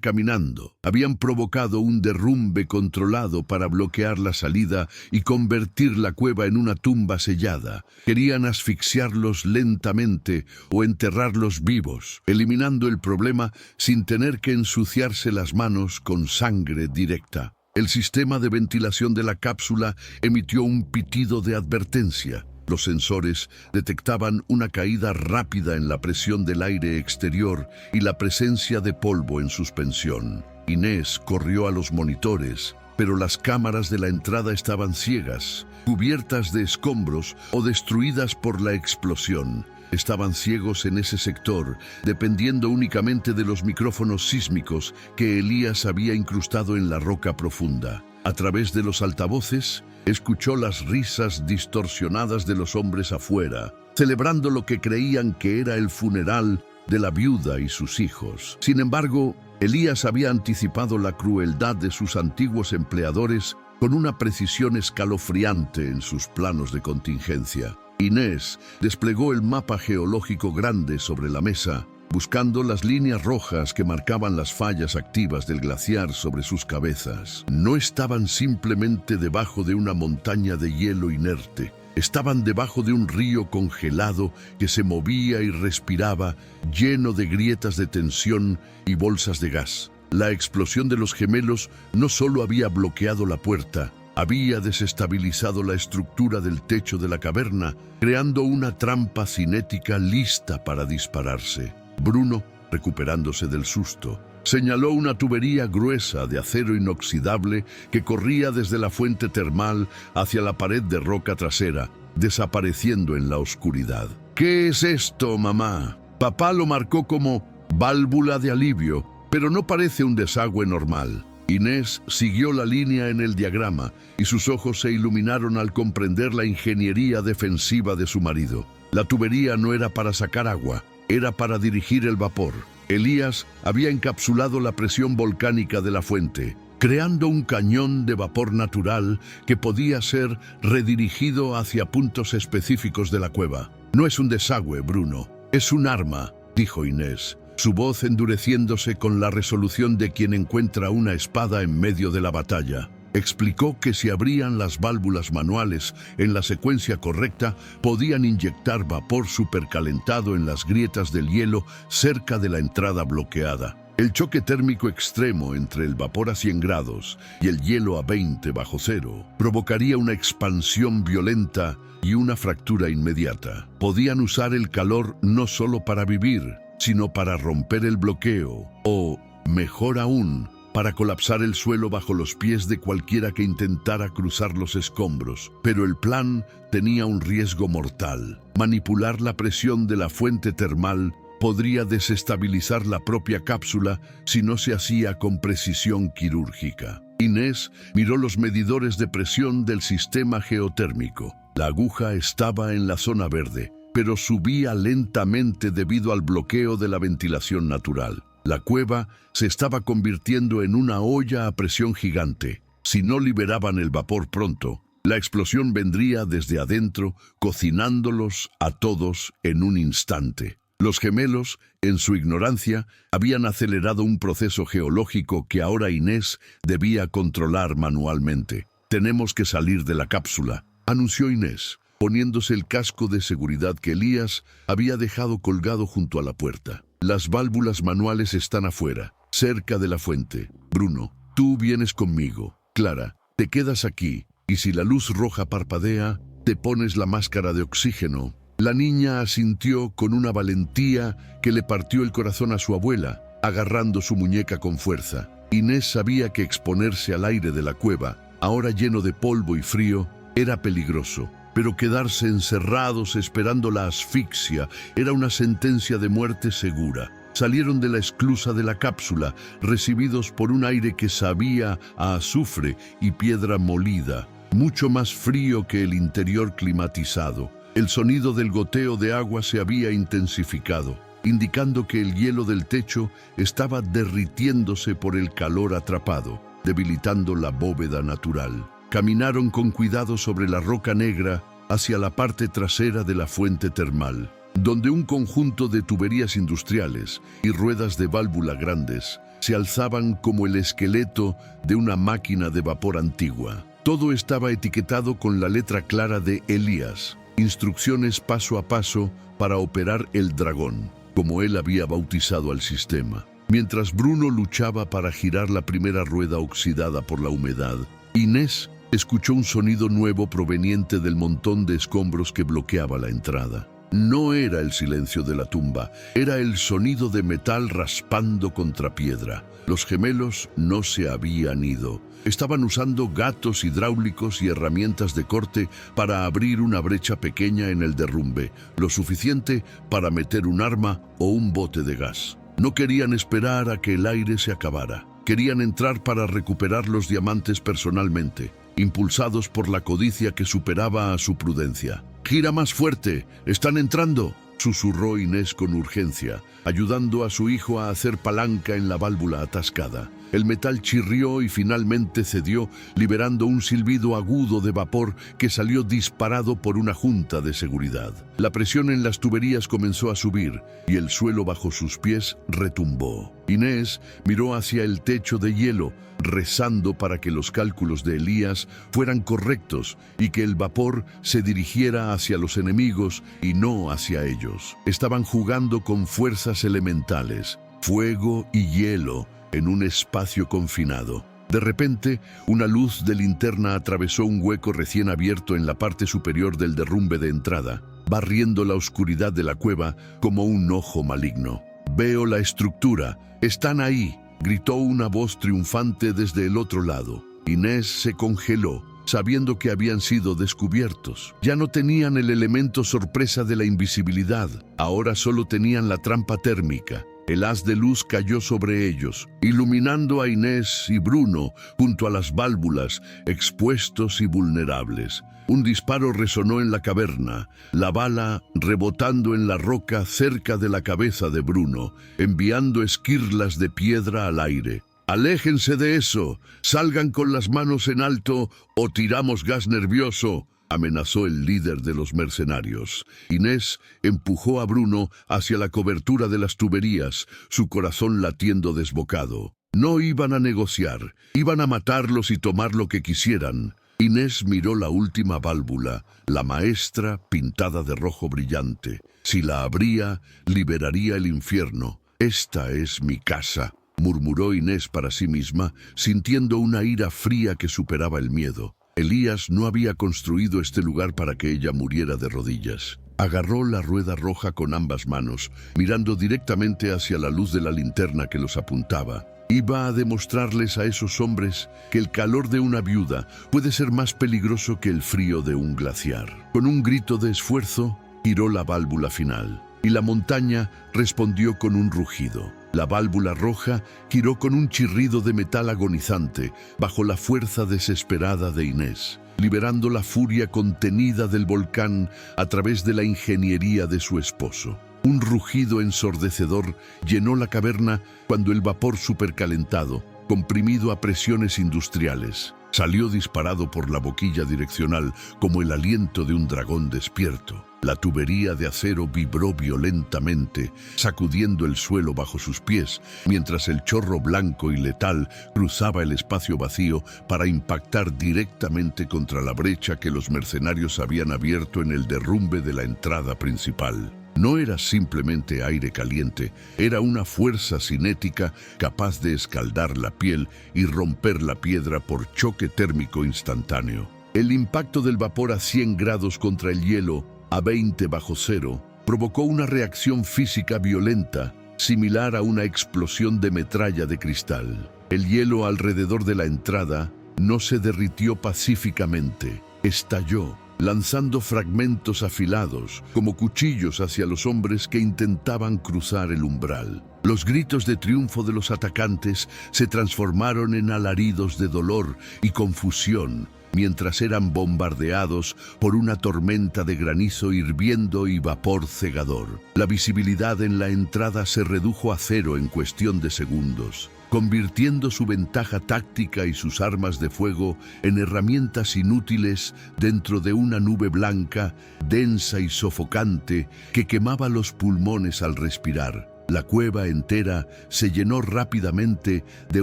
caminando. Habían provocado un derrumbe controlado para bloquear la salida y convertir la cueva en una tumba sellada. Querían asfixiarlos lentamente o enterrarlos vivos, eliminando el problema sin tener que ensuciarse las manos con sangre directa. El sistema de ventilación de la cápsula emitió un pitido de advertencia. Los sensores detectaban una caída rápida en la presión del aire exterior y la presencia de polvo en suspensión. Inés corrió a los monitores, pero las cámaras de la entrada estaban ciegas, cubiertas de escombros o destruidas por la explosión. Estaban ciegos en ese sector, dependiendo únicamente de los micrófonos sísmicos que Elías había incrustado en la roca profunda. A través de los altavoces, escuchó las risas distorsionadas de los hombres afuera, celebrando lo que creían que era el funeral de la viuda y sus hijos. Sin embargo, Elías había anticipado la crueldad de sus antiguos empleadores con una precisión escalofriante en sus planos de contingencia. Inés desplegó el mapa geológico grande sobre la mesa, buscando las líneas rojas que marcaban las fallas activas del glaciar sobre sus cabezas. No estaban simplemente debajo de una montaña de hielo inerte. Estaban debajo de un río congelado que se movía y respiraba, lleno de grietas de tensión y bolsas de gas. La explosión de los gemelos no solo había bloqueado la puerta, había desestabilizado la estructura del techo de la caverna, creando una trampa cinética lista para dispararse. Bruno, recuperándose del susto, señaló una tubería gruesa de acero inoxidable que corría desde la fuente termal hacia la pared de roca trasera, desapareciendo en la oscuridad. ¿Qué es esto, mamá? Papá lo marcó como válvula de alivio, pero no parece un desagüe normal. Inés siguió la línea en el diagrama y sus ojos se iluminaron al comprender la ingeniería defensiva de su marido. La tubería no era para sacar agua, era para dirigir el vapor. Elías había encapsulado la presión volcánica de la fuente, creando un cañón de vapor natural que podía ser redirigido hacia puntos específicos de la cueva. No es un desagüe, Bruno, es un arma, dijo Inés, su voz endureciéndose con la resolución de quien encuentra una espada en medio de la batalla. Explicó que si abrían las válvulas manuales en la secuencia correcta, podían inyectar vapor supercalentado en las grietas del hielo cerca de la entrada bloqueada. El choque térmico extremo entre el vapor a 100 grados y el hielo a 20 bajo cero provocaría una expansión violenta y una fractura inmediata. Podían usar el calor no solo para vivir, sino para romper el bloqueo o, mejor aún, para colapsar el suelo bajo los pies de cualquiera que intentara cruzar los escombros. Pero el plan tenía un riesgo mortal. Manipular la presión de la fuente termal podría desestabilizar la propia cápsula si no se hacía con precisión quirúrgica. Inés miró los medidores de presión del sistema geotérmico. La aguja estaba en la zona verde, pero subía lentamente debido al bloqueo de la ventilación natural. La cueva se estaba convirtiendo en una olla a presión gigante. Si no liberaban el vapor pronto, la explosión vendría desde adentro, cocinándolos a todos en un instante. Los gemelos, en su ignorancia, habían acelerado un proceso geológico que ahora Inés debía controlar manualmente. «Tenemos que salir de la cápsula», anunció Inés, poniéndose el casco de seguridad que Elías había dejado colgado junto a la puerta. «Las válvulas manuales están afuera, cerca de la fuente. Bruno, tú vienes conmigo. Clara, te quedas aquí, y si la luz roja parpadea, te pones la máscara de oxígeno». La niña asintió con una valentía que le partió el corazón a su abuela, agarrando su muñeca con fuerza. Inés sabía que exponerse al aire de la cueva, ahora lleno de polvo y frío, era peligroso. Pero quedarse encerrados esperando la asfixia era una sentencia de muerte segura. Salieron de la esclusa de la cápsula, recibidos por un aire que sabía a azufre y piedra molida, mucho más frío que el interior climatizado. El sonido del goteo de agua se había intensificado. indicando que el hielo del techo estaba derritiéndose por el calor atrapado, debilitando la bóveda natural. Caminaron con cuidado sobre la roca negra hacia la parte trasera de la fuente termal, donde un conjunto de tuberías industriales y ruedas de válvula grandes se alzaban como el esqueleto de una máquina de vapor antigua. Todo estaba etiquetado con la letra clara de Elías, instrucciones paso a paso para operar el dragón, como él había bautizado al sistema. Mientras Bruno luchaba para girar la primera rueda oxidada por la humedad, Inés escuchó un sonido nuevo proveniente del montón de escombros que bloqueaba la entrada. No era el silencio de la tumba, era el sonido de metal raspando contra piedra. Los gemelos no se habían ido. Estaban usando gatos hidráulicos y herramientas de corte para abrir una brecha pequeña en el derrumbe, lo suficiente para meter un arma o un bote de gas. No querían esperar a que el aire se acabara. Querían entrar para recuperar los diamantes personalmente, impulsados por la codicia que superaba a su prudencia. «¡Gira más fuerte! ¡Están entrando!», susurró Inés con urgencia, ayudando a su hijo a hacer palanca en la válvula atascada. El metal chirrió y finalmente cedió, liberando un silbido agudo de vapor que salió disparado por una junta de seguridad. La presión en las tuberías comenzó a subir y el suelo bajo sus pies retumbó. Inés miró hacia el techo de hielo, rezando para que los cálculos de Elías fueran correctos y que el vapor se dirigiera hacia los enemigos y no hacia ellos. Estaban jugando con fuerzas elementales, fuego y hielo, en un espacio confinado. De repente, una luz de linterna atravesó un hueco recién abierto en la parte superior del derrumbe de entrada, barriendo la oscuridad de la cueva como un ojo maligno. «Veo la estructura. Están ahí», gritó una voz triunfante desde el otro lado. Inés se congeló, sabiendo que habían sido descubiertos. Ya no tenían el elemento sorpresa de la invisibilidad, ahora solo tenían la trampa térmica. El haz de luz cayó sobre ellos, iluminando a Inés y Bruno junto a las válvulas, expuestos y vulnerables. Un disparo resonó en la caverna, la bala rebotando en la roca cerca de la cabeza de Bruno, enviando esquirlas de piedra al aire. «¡Aléjense de eso! ¡Salgan con las manos en alto o tiramos gas nervioso!», amenazó el líder de los mercenarios. Inés empujó a Bruno hacia la cobertura de las tuberías, su corazón latiendo desbocado. No iban a negociar, iban a matarlos y tomar lo que quisieran. Inés miró la última válvula, la maestra pintada de rojo brillante. Si la abría, liberaría el infierno. «Esta es mi casa», murmuró Inés para sí misma, sintiendo una ira fría que superaba el miedo. Elías no había construido este lugar para que ella muriera de rodillas. Agarró la rueda roja con ambas manos, mirando directamente hacia la luz de la linterna que los apuntaba. Iba a demostrarles a esos hombres que el calor de una viuda puede ser más peligroso que el frío de un glaciar. Con un grito de esfuerzo, giró la válvula final, y la montaña respondió con un rugido. La válvula roja giró con un chirrido de metal agonizante bajo la fuerza desesperada de Inés, liberando la furia contenida del volcán a través de la ingeniería de su esposo. Un rugido ensordecedor llenó la caverna cuando el vapor supercalentado, comprimido a presiones industriales, salió disparado por la boquilla direccional como el aliento de un dragón despierto. La tubería de acero vibró violentamente, sacudiendo el suelo bajo sus pies, mientras el chorro blanco y letal cruzaba el espacio vacío para impactar directamente contra la brecha que los mercenarios habían abierto en el derrumbe de la entrada principal. No era simplemente aire caliente, era una fuerza cinética capaz de escaldar la piel y romper la piedra por choque térmico instantáneo. El impacto del vapor a 100 grados contra el hielo, a 20 bajo cero, provocó una reacción física violenta, similar a una explosión de metralla de cristal. El hielo alrededor de la entrada no se derritió pacíficamente, estalló, lanzando fragmentos afilados, como cuchillos hacia los hombres que intentaban cruzar el umbral. Los gritos de triunfo de los atacantes se transformaron en alaridos de dolor y confusión, mientras eran bombardeados por una tormenta de granizo hirviendo y vapor cegador. La visibilidad en la entrada se redujo a cero en cuestión de segundos, convirtiendo su ventaja táctica y sus armas de fuego en herramientas inútiles dentro de una nube blanca, densa y sofocante que quemaba los pulmones al respirar. La cueva entera se llenó rápidamente de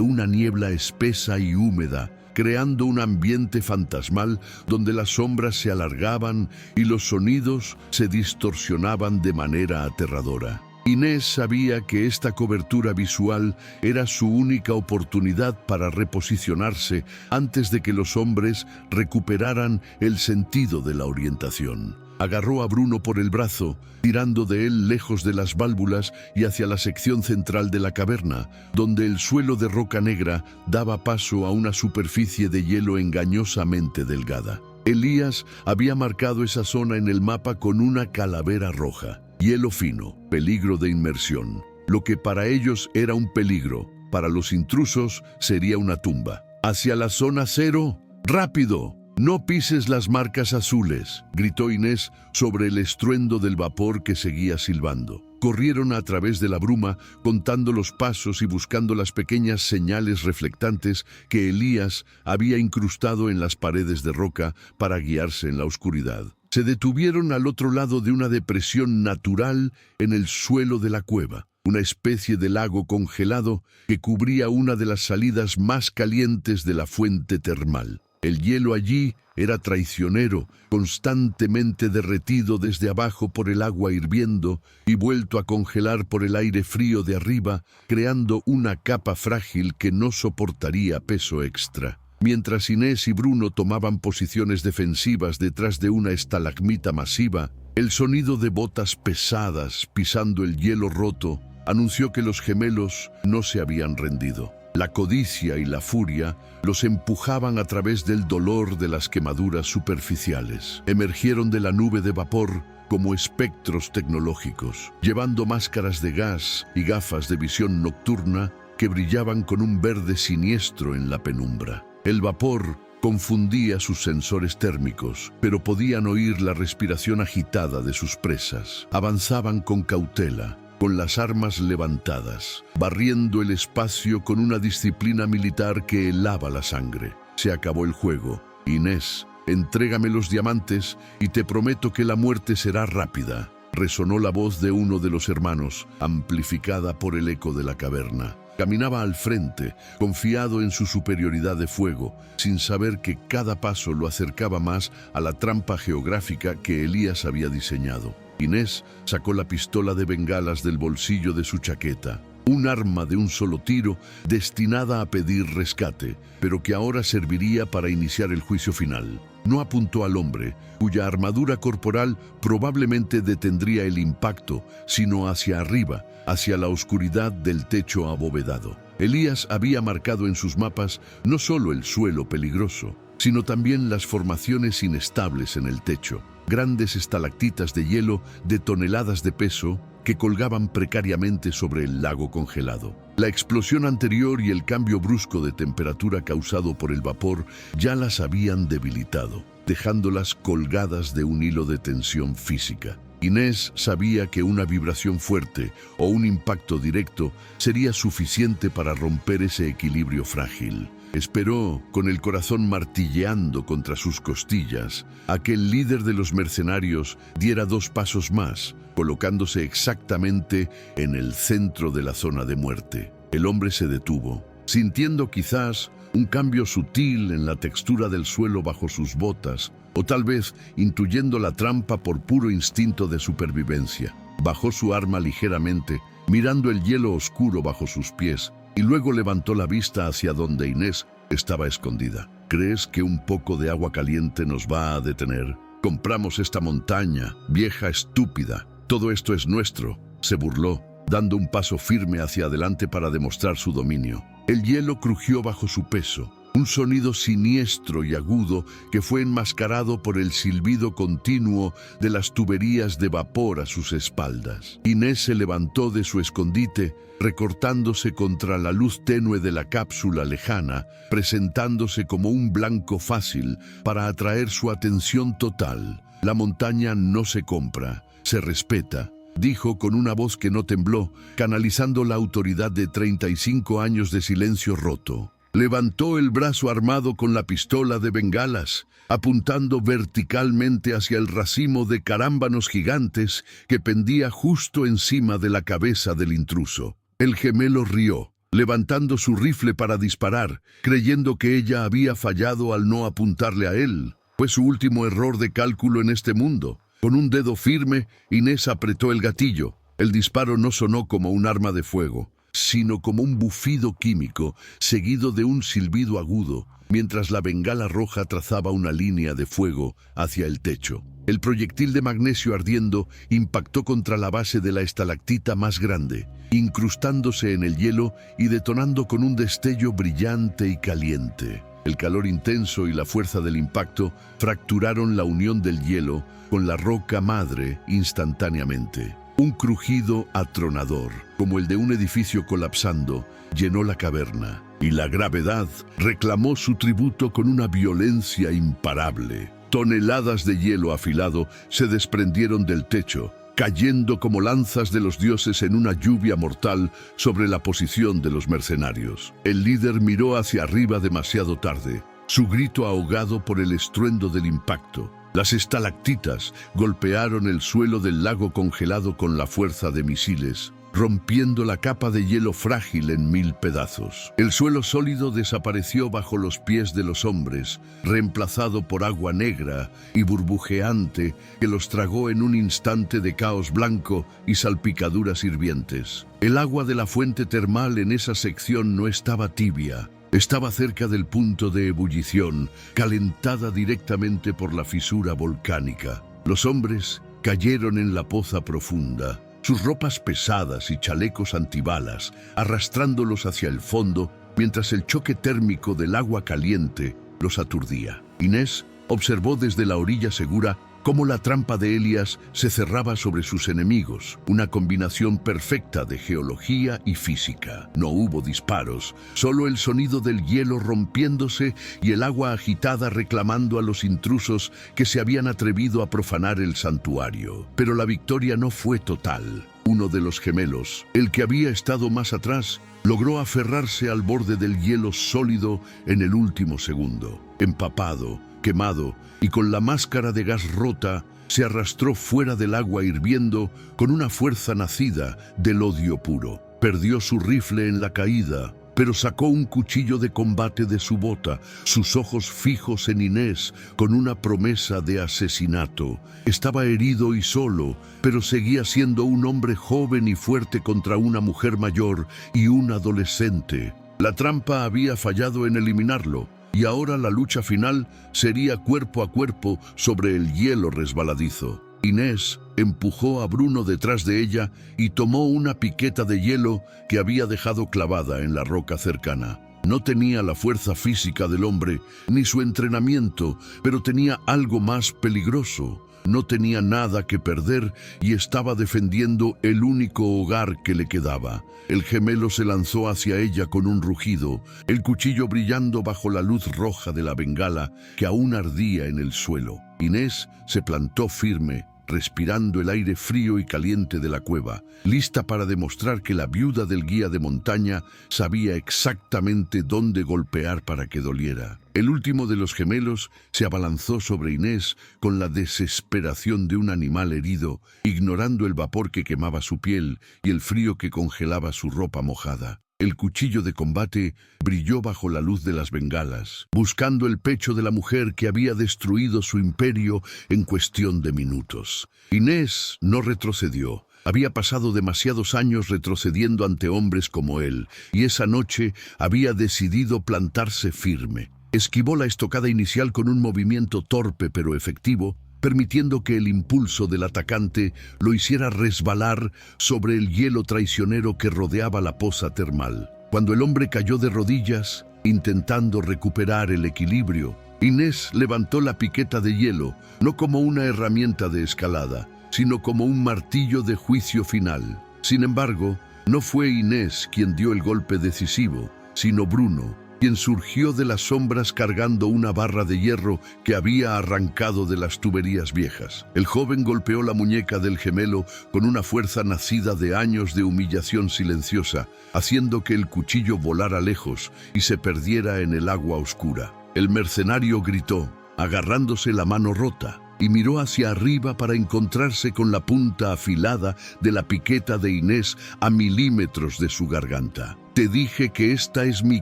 una niebla espesa y húmeda, creando un ambiente fantasmal donde las sombras se alargaban y los sonidos se distorsionaban de manera aterradora. Inés sabía que esta cobertura visual era su única oportunidad para reposicionarse antes de que los hombres recuperaran el sentido de la orientación. Agarró a Bruno por el brazo, tirando de él lejos de las válvulas y hacia la sección central de la caverna, donde el suelo de roca negra daba paso a una superficie de hielo engañosamente delgada. Elías había marcado esa zona en el mapa con una calavera roja. Hielo fino, peligro de inmersión. Lo que para ellos era un peligro, para los intrusos sería una tumba. ¡Hacia la zona cero! ¡Rápido! «No pises las marcas azules», gritó Inés sobre el estruendo del vapor que seguía silbando. Corrieron a través de la bruma, contando los pasos y buscando las pequeñas señales reflectantes que Elías había incrustado en las paredes de roca para guiarse en la oscuridad. Se detuvieron al otro lado de una depresión natural en el suelo de la cueva, una especie de lago congelado que cubría una de las salidas más calientes de la fuente termal. El hielo allí era traicionero, constantemente derretido desde abajo por el agua hirviendo y vuelto a congelar por el aire frío de arriba, creando una capa frágil que no soportaría peso extra. Mientras Inés y Bruno tomaban posiciones defensivas detrás de una estalagmita masiva, el sonido de botas pesadas pisando el hielo roto anunció que los gemelos no se habían rendido. La codicia y la furia los empujaban a través del dolor de las quemaduras superficiales. Emergieron de la nube de vapor como espectros tecnológicos, llevando máscaras de gas y gafas de visión nocturna que brillaban con un verde siniestro en la penumbra. El vapor confundía sus sensores térmicos, pero podían oír la respiración agitada de sus presas. Avanzaban con cautela, con las armas levantadas, barriendo el espacio con una disciplina militar que helaba la sangre. Se acabó el juego. Inés, entrégame los diamantes y te prometo que la muerte será rápida. Resonó la voz de uno de los hermanos, amplificada por el eco de la caverna. Caminaba al frente, confiado en su superioridad de fuego, sin saber que cada paso lo acercaba más a la trampa geográfica que Elías había diseñado. Inés sacó la pistola de bengalas del bolsillo de su chaqueta, un arma de un solo tiro destinada a pedir rescate, pero que ahora serviría para iniciar el juicio final. No apuntó al hombre, cuya armadura corporal probablemente detendría el impacto, sino hacia arriba, hacia la oscuridad del techo abovedado. Elías había marcado en sus mapas no solo el suelo peligroso, sino también las formaciones inestables en el techo. Grandes estalactitas de hielo de toneladas de peso que colgaban precariamente sobre el lago congelado. La explosión anterior y el cambio brusco de temperatura causado por el vapor ya las habían debilitado, dejándolas colgadas de un hilo de tensión física. Inés sabía que una vibración fuerte o un impacto directo sería suficiente para romper ese equilibrio frágil. Esperó, con el corazón martilleando contra sus costillas, a que el líder de los mercenarios diera 2 pasos más, colocándose exactamente en el centro de la zona de muerte. El hombre se detuvo, sintiendo quizás un cambio sutil en la textura del suelo bajo sus botas, o tal vez intuyendo la trampa por puro instinto de supervivencia. Bajó su arma ligeramente, mirando el hielo oscuro bajo sus pies, y luego levantó la vista hacia donde Inés estaba escondida. ¿Crees que un poco de agua caliente nos va a detener? Compramos esta montaña, vieja estúpida. Todo esto es nuestro, se burló, dando un paso firme hacia adelante para demostrar su dominio. El hielo crujió bajo su peso. un sonido siniestro y agudo que fue enmascarado por el silbido continuo de las tuberías de vapor a sus espaldas. Inés se levantó de su escondite, recortándose contra la luz tenue de la cápsula lejana, presentándose como un blanco fácil para atraer su atención total. La montaña no se compra, se respeta, dijo con una voz que no tembló, canalizando la autoridad de 35 años de silencio roto. Levantó el brazo armado con la pistola de bengalas, apuntando verticalmente hacia el racimo de carámbanos gigantes que pendía justo encima de la cabeza del intruso. El gemelo rió, levantando su rifle para disparar, creyendo que ella había fallado al no apuntarle a él. Fue su último error de cálculo en este mundo. Con un dedo firme, Inés apretó el gatillo. El disparo no sonó como un arma de fuego, sino como un bufido químico, seguido de un silbido agudo, mientras la bengala roja trazaba una línea de fuego hacia el techo. El proyectil de magnesio ardiendo impactó contra la base de la estalactita más grande, incrustándose en el hielo y detonando con un destello brillante y caliente. El calor intenso y la fuerza del impacto fracturaron la unión del hielo con la roca madre instantáneamente. Un crujido atronador, como el de un edificio colapsando, llenó la caverna, y la gravedad reclamó su tributo con una violencia imparable. Toneladas de hielo afilado se desprendieron del techo, cayendo como lanzas de los dioses en una lluvia mortal sobre la posición de los mercenarios. El líder miró hacia arriba demasiado tarde, su grito ahogado por el estruendo del impacto. Las estalactitas golpearon el suelo del lago congelado con la fuerza de misiles, rompiendo la capa de hielo frágil en 1000 pedazos. El suelo sólido desapareció bajo los pies de los hombres, reemplazado por agua negra y burbujeante que los tragó en un instante de caos blanco y salpicaduras hirvientes. El agua de la fuente termal en esa sección no estaba tibia. Estaba cerca del punto de ebullición, calentada directamente por la fisura volcánica. Los hombres cayeron en la poza profunda, sus ropas pesadas y chalecos antibalas, arrastrándolos hacia el fondo, mientras el choque térmico del agua caliente los aturdía. Inés observó desde la orilla segura cómo la trampa de Elias se cerraba sobre sus enemigos, una combinación perfecta de geología y física. No hubo disparos, solo el sonido del hielo rompiéndose y el agua agitada reclamando a los intrusos que se habían atrevido a profanar el santuario. Pero la victoria no fue total. Uno de los gemelos, el que había estado más atrás, logró aferrarse al borde del hielo sólido en el último segundo. Empapado, quemado y con la máscara de gas rota, se arrastró fuera del agua hirviendo con una fuerza nacida del odio puro. Perdió su rifle en la caída, pero sacó un cuchillo de combate de su bota, sus ojos fijos en Inés con una promesa de asesinato. Estaba herido y solo, pero seguía siendo un hombre joven y fuerte contra una mujer mayor y un adolescente. La trampa había fallado en eliminarlo, y ahora la lucha final sería cuerpo a cuerpo sobre el hielo resbaladizo. Inés empujó a Bruno detrás de ella y tomó una piqueta de hielo que había dejado clavada en la roca cercana. No tenía la fuerza física del hombre ni su entrenamiento, pero tenía algo más peligroso. No tenía nada que perder y estaba defendiendo el único hogar que le quedaba. El gemelo se lanzó hacia ella con un rugido, el cuchillo brillando bajo la luz roja de la bengala que aún ardía en el suelo. Inés se plantó firme, respirando el aire frío y caliente de la cueva, lista para demostrar que la viuda del guía de montaña sabía exactamente dónde golpear para que doliera. El último de los gemelos se abalanzó sobre Inés con la desesperación de un animal herido, ignorando el vapor que quemaba su piel y el frío que congelaba su ropa mojada. El cuchillo de combate brilló bajo la luz de las bengalas, buscando el pecho de la mujer que había destruido su imperio en cuestión de minutos. Inés no retrocedió. Había pasado demasiados años retrocediendo ante hombres como él, y esa noche había decidido plantarse firme. Esquivó la estocada inicial con un movimiento torpe pero efectivo, permitiendo que el impulso del atacante lo hiciera resbalar sobre el hielo traicionero que rodeaba la poza termal. Cuando el hombre cayó de rodillas, intentando recuperar el equilibrio. Inés levantó la piqueta de hielo, no como una herramienta de escalada, sino como un martillo de juicio final. Sin embargo, no fue Inés quien dio el golpe decisivo, sino Bruno, quien surgió de las sombras cargando una barra de hierro que había arrancado de las tuberías viejas. El joven golpeó la muñeca del gemelo con una fuerza nacida de años de humillación silenciosa, haciendo que el cuchillo volara lejos y se perdiera en el agua oscura. El mercenario gritó, agarrándose la mano rota, y miró hacia arriba para encontrarse con la punta afilada de la piqueta de Inés a milímetros de su garganta. «Te dije que esta es mi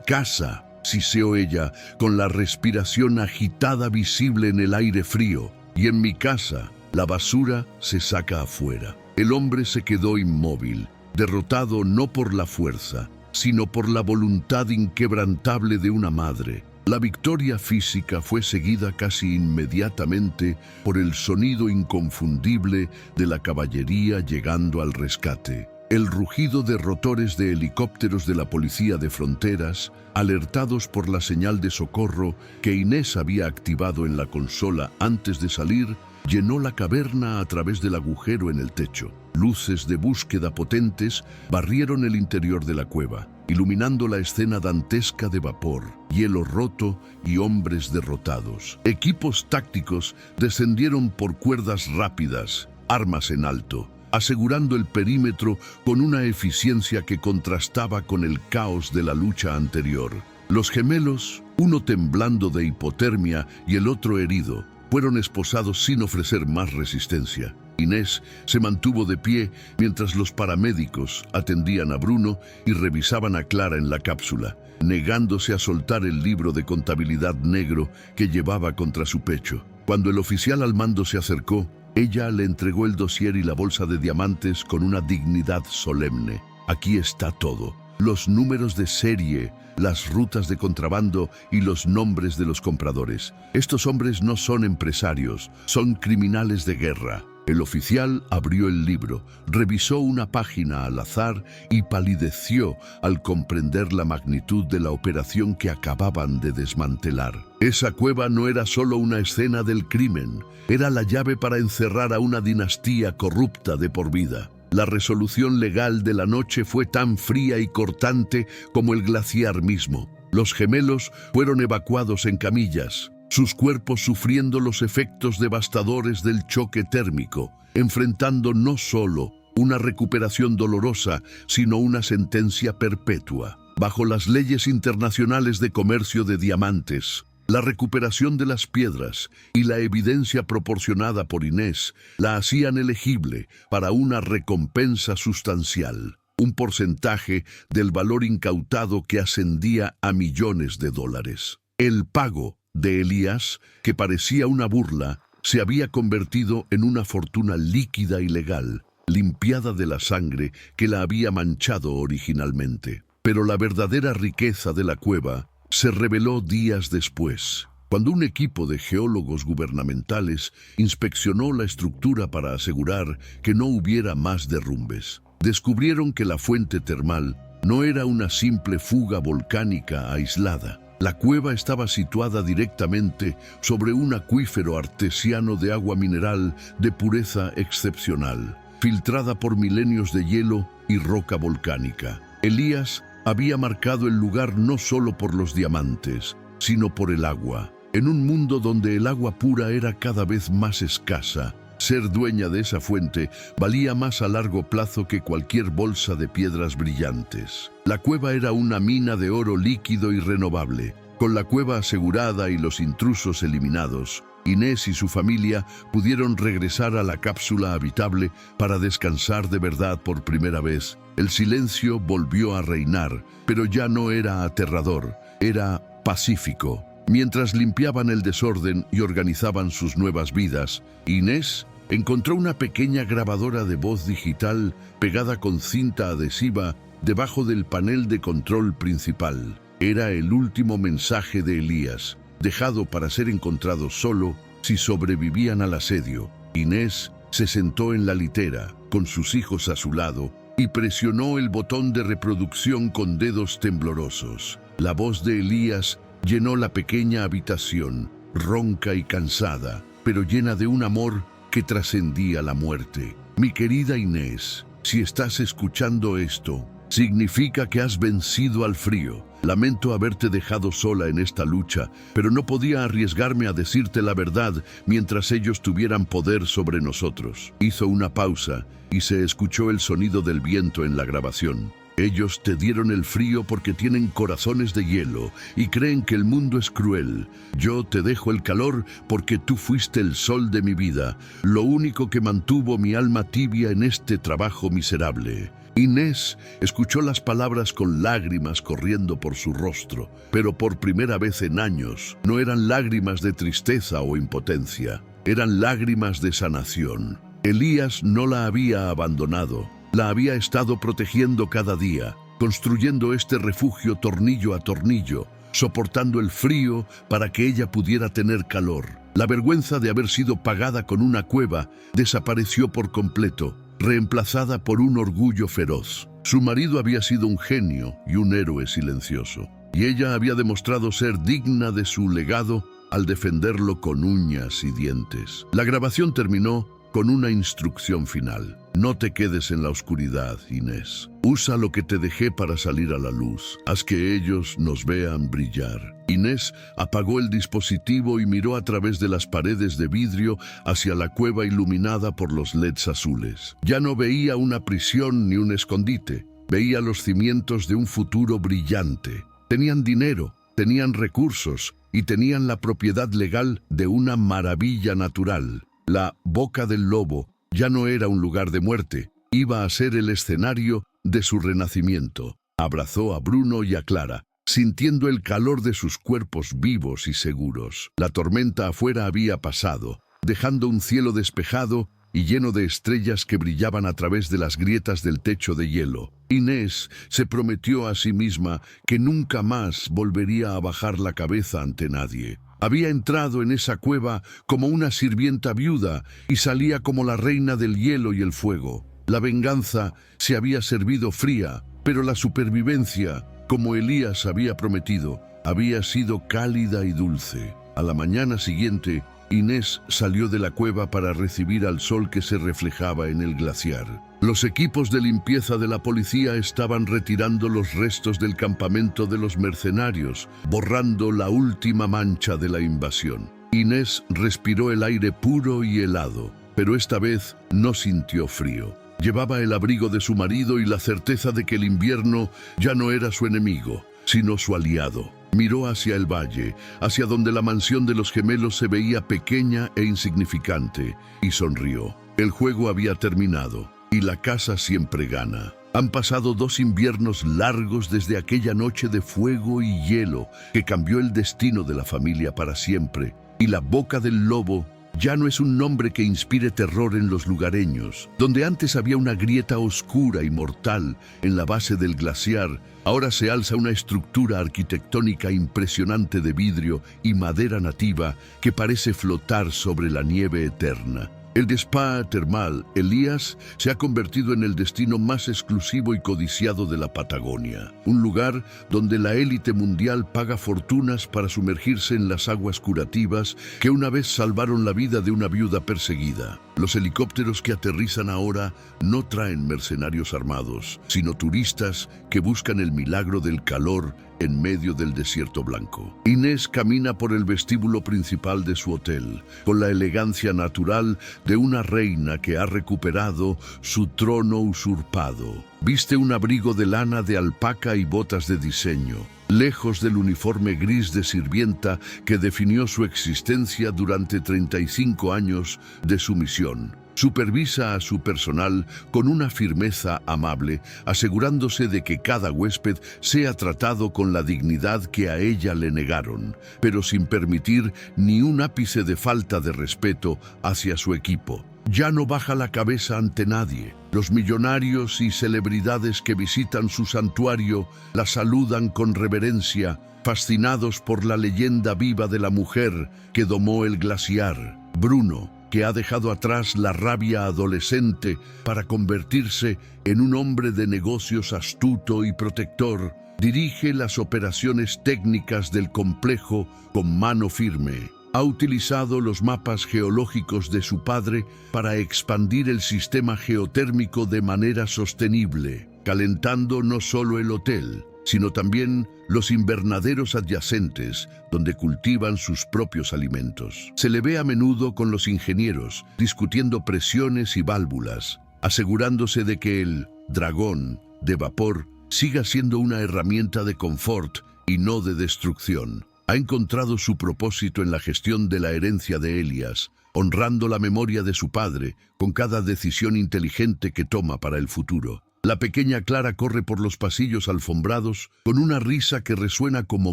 casa», siseó ella, con la respiración agitada visible en el aire frío. «Y en mi casa, la basura se saca afuera». El hombre se quedó inmóvil, derrotado no por la fuerza, sino por la voluntad inquebrantable de una madre. La victoria física fue seguida casi inmediatamente por el sonido inconfundible de la caballería llegando al rescate. El rugido de rotores de helicópteros de la Policía de Fronteras, alertados por la señal de socorro que Inés había activado en la consola antes de salir, llenó la caverna a través del agujero en el techo. Luces de búsqueda potentes barrieron el interior de la cueva, iluminando la escena dantesca de vapor, hielo roto y hombres derrotados. Equipos tácticos descendieron por cuerdas rápidas, armas en alto, asegurando el perímetro con una eficiencia que contrastaba con el caos de la lucha anterior. Los gemelos, uno temblando de hipotermia y el otro herido, fueron esposados sin ofrecer más resistencia. Inés se mantuvo de pie mientras los paramédicos atendían a Bruno y revisaban a Clara en la cápsula, negándose a soltar el libro de contabilidad negro que llevaba contra su pecho. Cuando el oficial al mando se acercó, ella le entregó el dossier y la bolsa de diamantes con una dignidad solemne. «Aquí está todo. Los números de serie, las rutas de contrabando y los nombres de los compradores. Estos hombres no son empresarios, son criminales de guerra». El oficial abrió el libro, revisó una página al azar y palideció al comprender la magnitud de la operación que acababan de desmantelar. Esa cueva no era solo una escena del crimen, era la llave para encerrar a una dinastía corrupta de por vida. La resolución legal de la noche fue tan fría y cortante como el glaciar mismo. Los gemelos fueron evacuados en camillas, sus cuerpos sufriendo los efectos devastadores del choque térmico, enfrentando no solo una recuperación dolorosa, sino una sentencia perpetua. Bajo las leyes internacionales de comercio de diamantes, la recuperación de las piedras y la evidencia proporcionada por Inés la hacían elegible para una recompensa sustancial, un porcentaje del valor incautado que ascendía a millones de dólares. El pago de Elías, que parecía una burla, se había convertido en una fortuna líquida y legal, limpiada de la sangre que la había manchado originalmente. Pero la verdadera riqueza de la cueva se reveló días después, cuando un equipo de geólogos gubernamentales inspeccionó la estructura para asegurar que no hubiera más derrumbes. Descubrieron que la fuente termal no era una simple fuga volcánica aislada. La cueva estaba situada directamente sobre un acuífero artesiano de agua mineral de pureza excepcional, filtrada por milenios de hielo y roca volcánica. Elías había marcado el lugar no solo por los diamantes, sino por el agua. En un mundo donde el agua pura era cada vez más escasa, ser dueña de esa fuente valía más a largo plazo que cualquier bolsa de piedras brillantes. La cueva era una mina de oro líquido y renovable. Con la cueva asegurada y los intrusos eliminados, Inés y su familia pudieron regresar a la cápsula habitable para descansar de verdad por primera vez. El silencio volvió a reinar, pero ya no era aterrador, era pacífico. Mientras limpiaban el desorden y organizaban sus nuevas vidas, Inés encontró una pequeña grabadora de voz digital pegada con cinta adhesiva debajo del panel de control principal. Era el último mensaje de Elías, dejado para ser encontrado solo si sobrevivían al asedio. Inés se sentó en la litera, con sus hijos a su lado, y presionó el botón de reproducción con dedos temblorosos. La voz de Elías llenó la pequeña habitación, ronca y cansada, pero llena de un amor que trascendía la muerte. Mi querida Inés, si estás escuchando esto, significa que has vencido al frío. Lamento haberte dejado sola en esta lucha, pero no podía arriesgarme a decirte la verdad mientras ellos tuvieran poder sobre nosotros. Hizo una pausa y se escuchó el sonido del viento en la grabación. Ellos te dieron el frío porque tienen corazones de hielo y creen que el mundo es cruel. Yo te dejo el calor porque tú fuiste el sol de mi vida, lo único que mantuvo mi alma tibia en este trabajo miserable. Inés escuchó las palabras con lágrimas corriendo por su rostro, pero por primera vez en años no eran lágrimas de tristeza o impotencia, eran lágrimas de sanación. Elías no la había abandonado, la había estado protegiendo cada día, construyendo este refugio tornillo a tornillo, soportando el frío para que ella pudiera tener calor. La vergüenza de haber sido pagada con una cueva desapareció por completo, reemplazada por un orgullo feroz. Su marido había sido un genio y un héroe silencioso, y ella había demostrado ser digna de su legado al defenderlo con uñas y dientes. La grabación terminó con una instrucción final. No te quedes en la oscuridad, Inés. Usa lo que te dejé para salir a la luz. Haz que ellos nos vean brillar. Inés apagó el dispositivo y miró a través de las paredes de vidrio hacia la cueva iluminada por los LEDs azules. Ya no veía una prisión ni un escondite. Veía los cimientos de un futuro brillante. Tenían dinero, tenían recursos y tenían la propiedad legal de una maravilla natural. La Boca del Lobo ya no era un lugar de muerte, iba a ser el escenario de su renacimiento. Abrazó a Bruno y a Clara, sintiendo el calor de sus cuerpos vivos y seguros. La tormenta afuera había pasado, dejando un cielo despejado y lleno de estrellas que brillaban a través de las grietas del techo de hielo. Inés se prometió a sí misma que nunca más volvería a bajar la cabeza ante nadie. Había entrado en esa cueva como una sirvienta viuda y salía como la reina del hielo y el fuego. La venganza se había servido fría, pero la supervivencia, como Elías había prometido, había sido cálida y dulce. A la mañana siguiente, Inés salió de la cueva para recibir al sol que se reflejaba en el glaciar. Los equipos de limpieza de la policía estaban retirando los restos del campamento de los mercenarios, borrando la última mancha de la invasión. Inés respiró el aire puro y helado, pero esta vez no sintió frío. Llevaba el abrigo de su marido y la certeza de que el invierno ya no era su enemigo, sino su aliado. Miró hacia el valle, hacia donde la mansión de los gemelos se veía pequeña e insignificante, y sonrió. El juego había terminado, y la casa siempre gana. Han pasado 2 inviernos largos desde aquella noche de fuego y hielo que cambió el destino de la familia para siempre, y la Boca del Lobo ya no es un nombre que inspire terror en los lugareños. Donde antes había una grieta oscura y mortal en la base del glaciar, ahora se alza una estructura arquitectónica impresionante de vidrio y madera nativa que parece flotar sobre la nieve eterna. El spa termal Elías se ha convertido en el destino más exclusivo y codiciado de la Patagonia, un lugar donde la élite mundial paga fortunas para sumergirse en las aguas curativas que una vez salvaron la vida de una viuda perseguida. Los helicópteros que aterrizan ahora no traen mercenarios armados, sino turistas que buscan el milagro del calor en medio del desierto blanco. Inés camina por el vestíbulo principal de su hotel, con la elegancia natural de una reina que ha recuperado su trono usurpado. Viste un abrigo de lana de alpaca y botas de diseño, lejos del uniforme gris de sirvienta que definió su existencia durante 35 años de sumisión. Supervisa a su personal con una firmeza amable, asegurándose de que cada huésped sea tratado con la dignidad que a ella le negaron, pero sin permitir ni un ápice de falta de respeto hacia su equipo. Ya no baja la cabeza ante nadie. Los millonarios y celebridades que visitan su santuario la saludan con reverencia, fascinados por la leyenda viva de la mujer que domó el glaciar. Bruno, que ha dejado atrás la rabia adolescente para convertirse en un hombre de negocios astuto y protector, Dirige las operaciones técnicas del complejo con mano firme. Ha utilizado los mapas geológicos de su padre para expandir el sistema geotérmico de manera sostenible, calentando no solo el hotel, sino también los invernaderos adyacentes, donde cultivan sus propios alimentos. Se le ve a menudo con los ingenieros, discutiendo presiones y válvulas, asegurándose de que el dragón de vapor siga siendo una herramienta de confort y no de destrucción. Ha encontrado su propósito en la gestión de la herencia de Elias, honrando la memoria de su padre con cada decisión inteligente que toma para el futuro. La pequeña Clara corre por los pasillos alfombrados con una risa que resuena como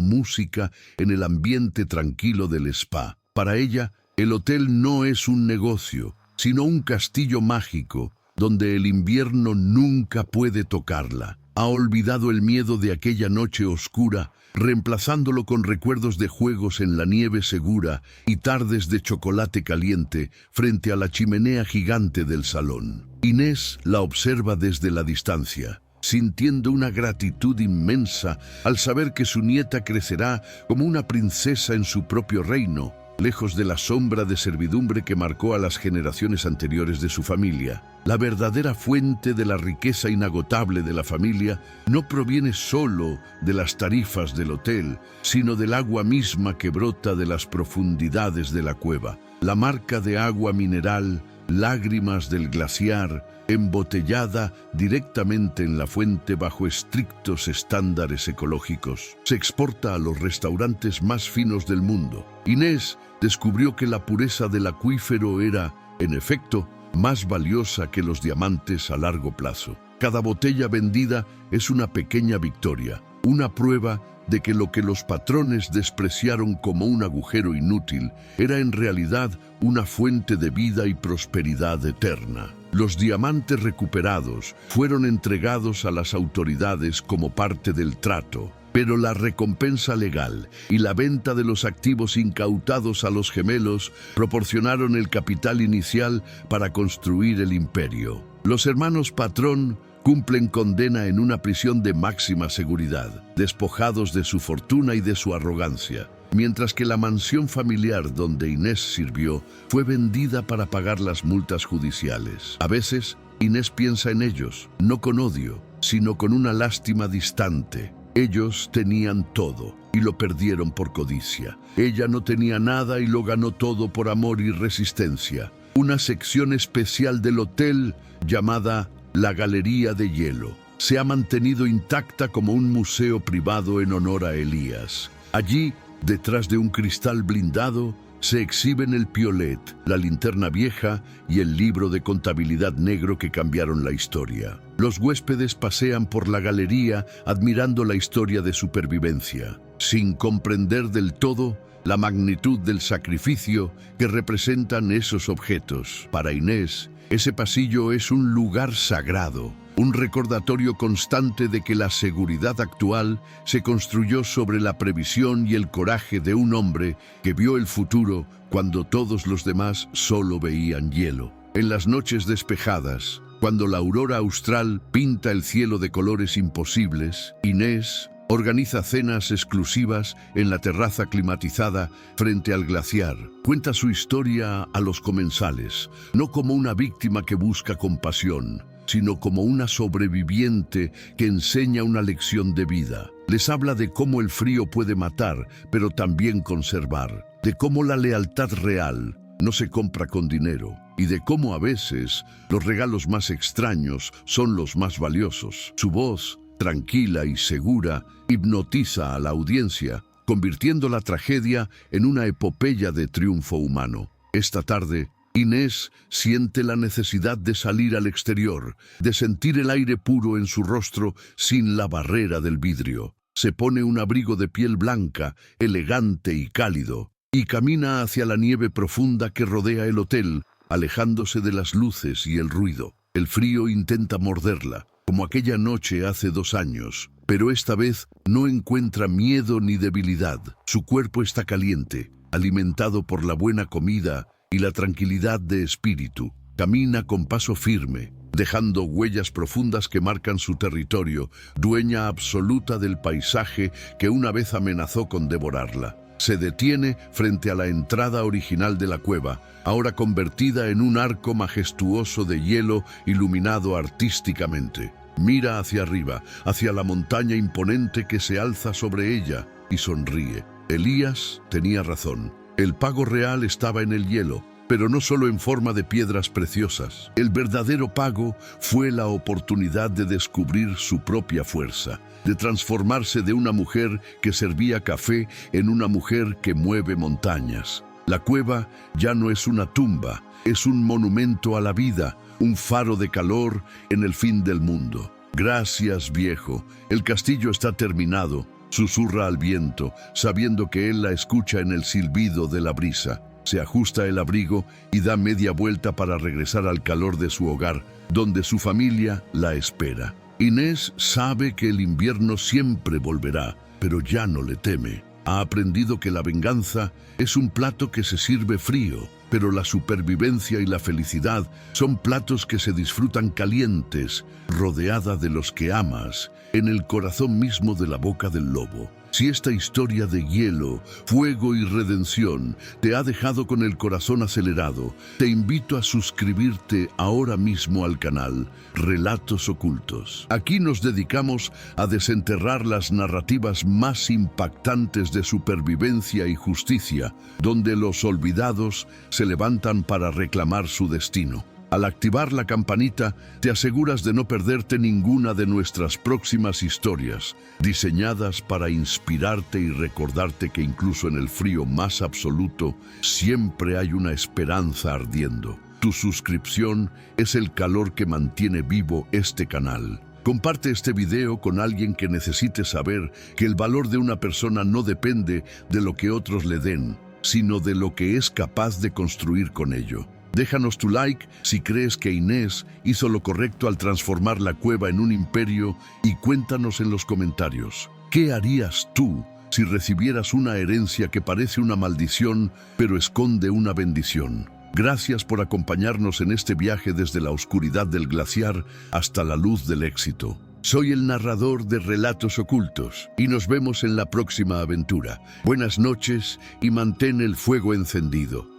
música en el ambiente tranquilo del spa. Para ella, el hotel no es un negocio, sino un castillo mágico donde el invierno nunca puede tocarla. Ha olvidado el miedo de aquella noche oscura, reemplazándolo con recuerdos de juegos en la nieve segura y tardes de chocolate caliente frente a la chimenea gigante del salón. Inés la observa desde la distancia, sintiendo una gratitud inmensa al saber que su nieta crecerá como una princesa en su propio reino, lejos de la sombra de servidumbre que marcó a las generaciones anteriores de su familia. La verdadera fuente de la riqueza inagotable de la familia no proviene solo de las tarifas del hotel, sino del agua misma que brota de las profundidades de la cueva. La marca de agua mineral, lágrimas del glaciar, embotellada directamente en la fuente bajo estrictos estándares ecológicos, se exporta a los restaurantes más finos del mundo. Inés descubrió que la pureza del acuífero era, en efecto, más valiosa que los diamantes a largo plazo. Cada botella vendida es una pequeña victoria, una prueba de que lo que los patrones despreciaron como un agujero inútil era en realidad una fuente de vida y prosperidad eterna. Los diamantes recuperados fueron entregados a las autoridades como parte del trato, pero la recompensa legal y la venta de los activos incautados a los gemelos proporcionaron el capital inicial para construir el imperio. Los hermanos Patrón cumplen condena en una prisión de máxima seguridad, despojados de su fortuna y de su arrogancia, mientras que la mansión familiar donde Inés sirvió fue vendida para pagar las multas judiciales. A veces, Inés piensa en ellos, no con odio, sino con una lástima distante. Ellos tenían todo y lo perdieron por codicia. Ella no tenía nada y lo ganó todo por amor y resistencia. Una sección especial del hotel llamada la Galería de Hielo se ha mantenido intacta como un museo privado en honor a Elías. Allí, detrás de un cristal blindado, se exhiben el piolet, la linterna vieja y el libro de contabilidad negro que cambiaron la historia. Los huéspedes pasean por la galería admirando la historia de supervivencia, sin comprender del todo la magnitud del sacrificio que representan esos objetos. Para Inés, ese pasillo es un lugar sagrado, un recordatorio constante de que la seguridad actual se construyó sobre la previsión y el coraje de un hombre que vio el futuro cuando todos los demás solo veían hielo. En las noches despejadas, cuando la aurora austral pinta el cielo de colores imposibles, Inés organiza cenas exclusivas en la terraza climatizada frente al glaciar. Cuenta su historia a los comensales, no como una víctima que busca compasión, sino como una sobreviviente que enseña una lección de vida. Les habla de cómo el frío puede matar, pero también conservar, de cómo la lealtad real no se compra con dinero, y de cómo a veces los regalos más extraños son los más valiosos. Su voz, tranquila y segura, hipnotiza a la audiencia, convirtiendo la tragedia en una epopeya de triunfo humano. Esta tarde, Inés siente la necesidad de salir al exterior, de sentir el aire puro en su rostro sin la barrera del vidrio. Se pone un abrigo de piel blanca, elegante y cálido, y camina hacia la nieve profunda que rodea el hotel, alejándose de las luces y el ruido. El frío intenta morderla, como aquella noche hace 2 años, pero esta vez no encuentra miedo ni debilidad. Su cuerpo está caliente, alimentado por la buena comida y la tranquilidad de espíritu. Camina con paso firme, dejando huellas profundas que marcan su territorio, dueña absoluta del paisaje que una vez amenazó con devorarla. Se detiene frente a la entrada original de la cueva, ahora convertida en un arco majestuoso de hielo iluminado artísticamente. Mira hacia arriba, hacia la montaña imponente que se alza sobre ella, y sonríe. Elías tenía razón. El pago real estaba en el hielo, pero no solo en forma de piedras preciosas. El verdadero pago fue la oportunidad de descubrir su propia fuerza, de transformarse de una mujer que servía café en una mujer que mueve montañas. La cueva ya no es una tumba, es un monumento a la vida, un faro de calor en el fin del mundo. Gracias, viejo. El castillo está terminado, susurra al viento, sabiendo que él la escucha en el silbido de la brisa. Se ajusta el abrigo y da media vuelta para regresar al calor de su hogar, donde su familia la espera. Inés sabe que el invierno siempre volverá, pero ya no le teme. Ha aprendido que la venganza es un plato que se sirve frío, pero la supervivencia y la felicidad son platos que se disfrutan calientes, rodeada de los que amas, en el corazón mismo de la boca del lobo. Si esta historia de hielo, fuego y redención te ha dejado con el corazón acelerado, te invito a suscribirte ahora mismo al canal Relatos Ocultos. Aquí nos dedicamos a desenterrar las narrativas más impactantes de supervivencia y justicia, donde los olvidados se levantan para reclamar su destino. Al activar la campanita, te aseguras de no perderte ninguna de nuestras próximas historias, diseñadas para inspirarte y recordarte que incluso en el frío más absoluto, siempre hay una esperanza ardiendo. Tu suscripción es el calor que mantiene vivo este canal. Comparte este video con alguien que necesite saber que el valor de una persona no depende de lo que otros le den, sino de lo que es capaz de construir con ello. Déjanos tu like si crees que Inés hizo lo correcto al transformar la cueva en un imperio y cuéntanos en los comentarios, ¿qué harías tú si recibieras una herencia que parece una maldición pero esconde una bendición? Gracias por acompañarnos en este viaje desde la oscuridad del glaciar hasta la luz del éxito. Soy el narrador de Relatos Ocultos y nos vemos en la próxima aventura. Buenas noches y mantén el fuego encendido.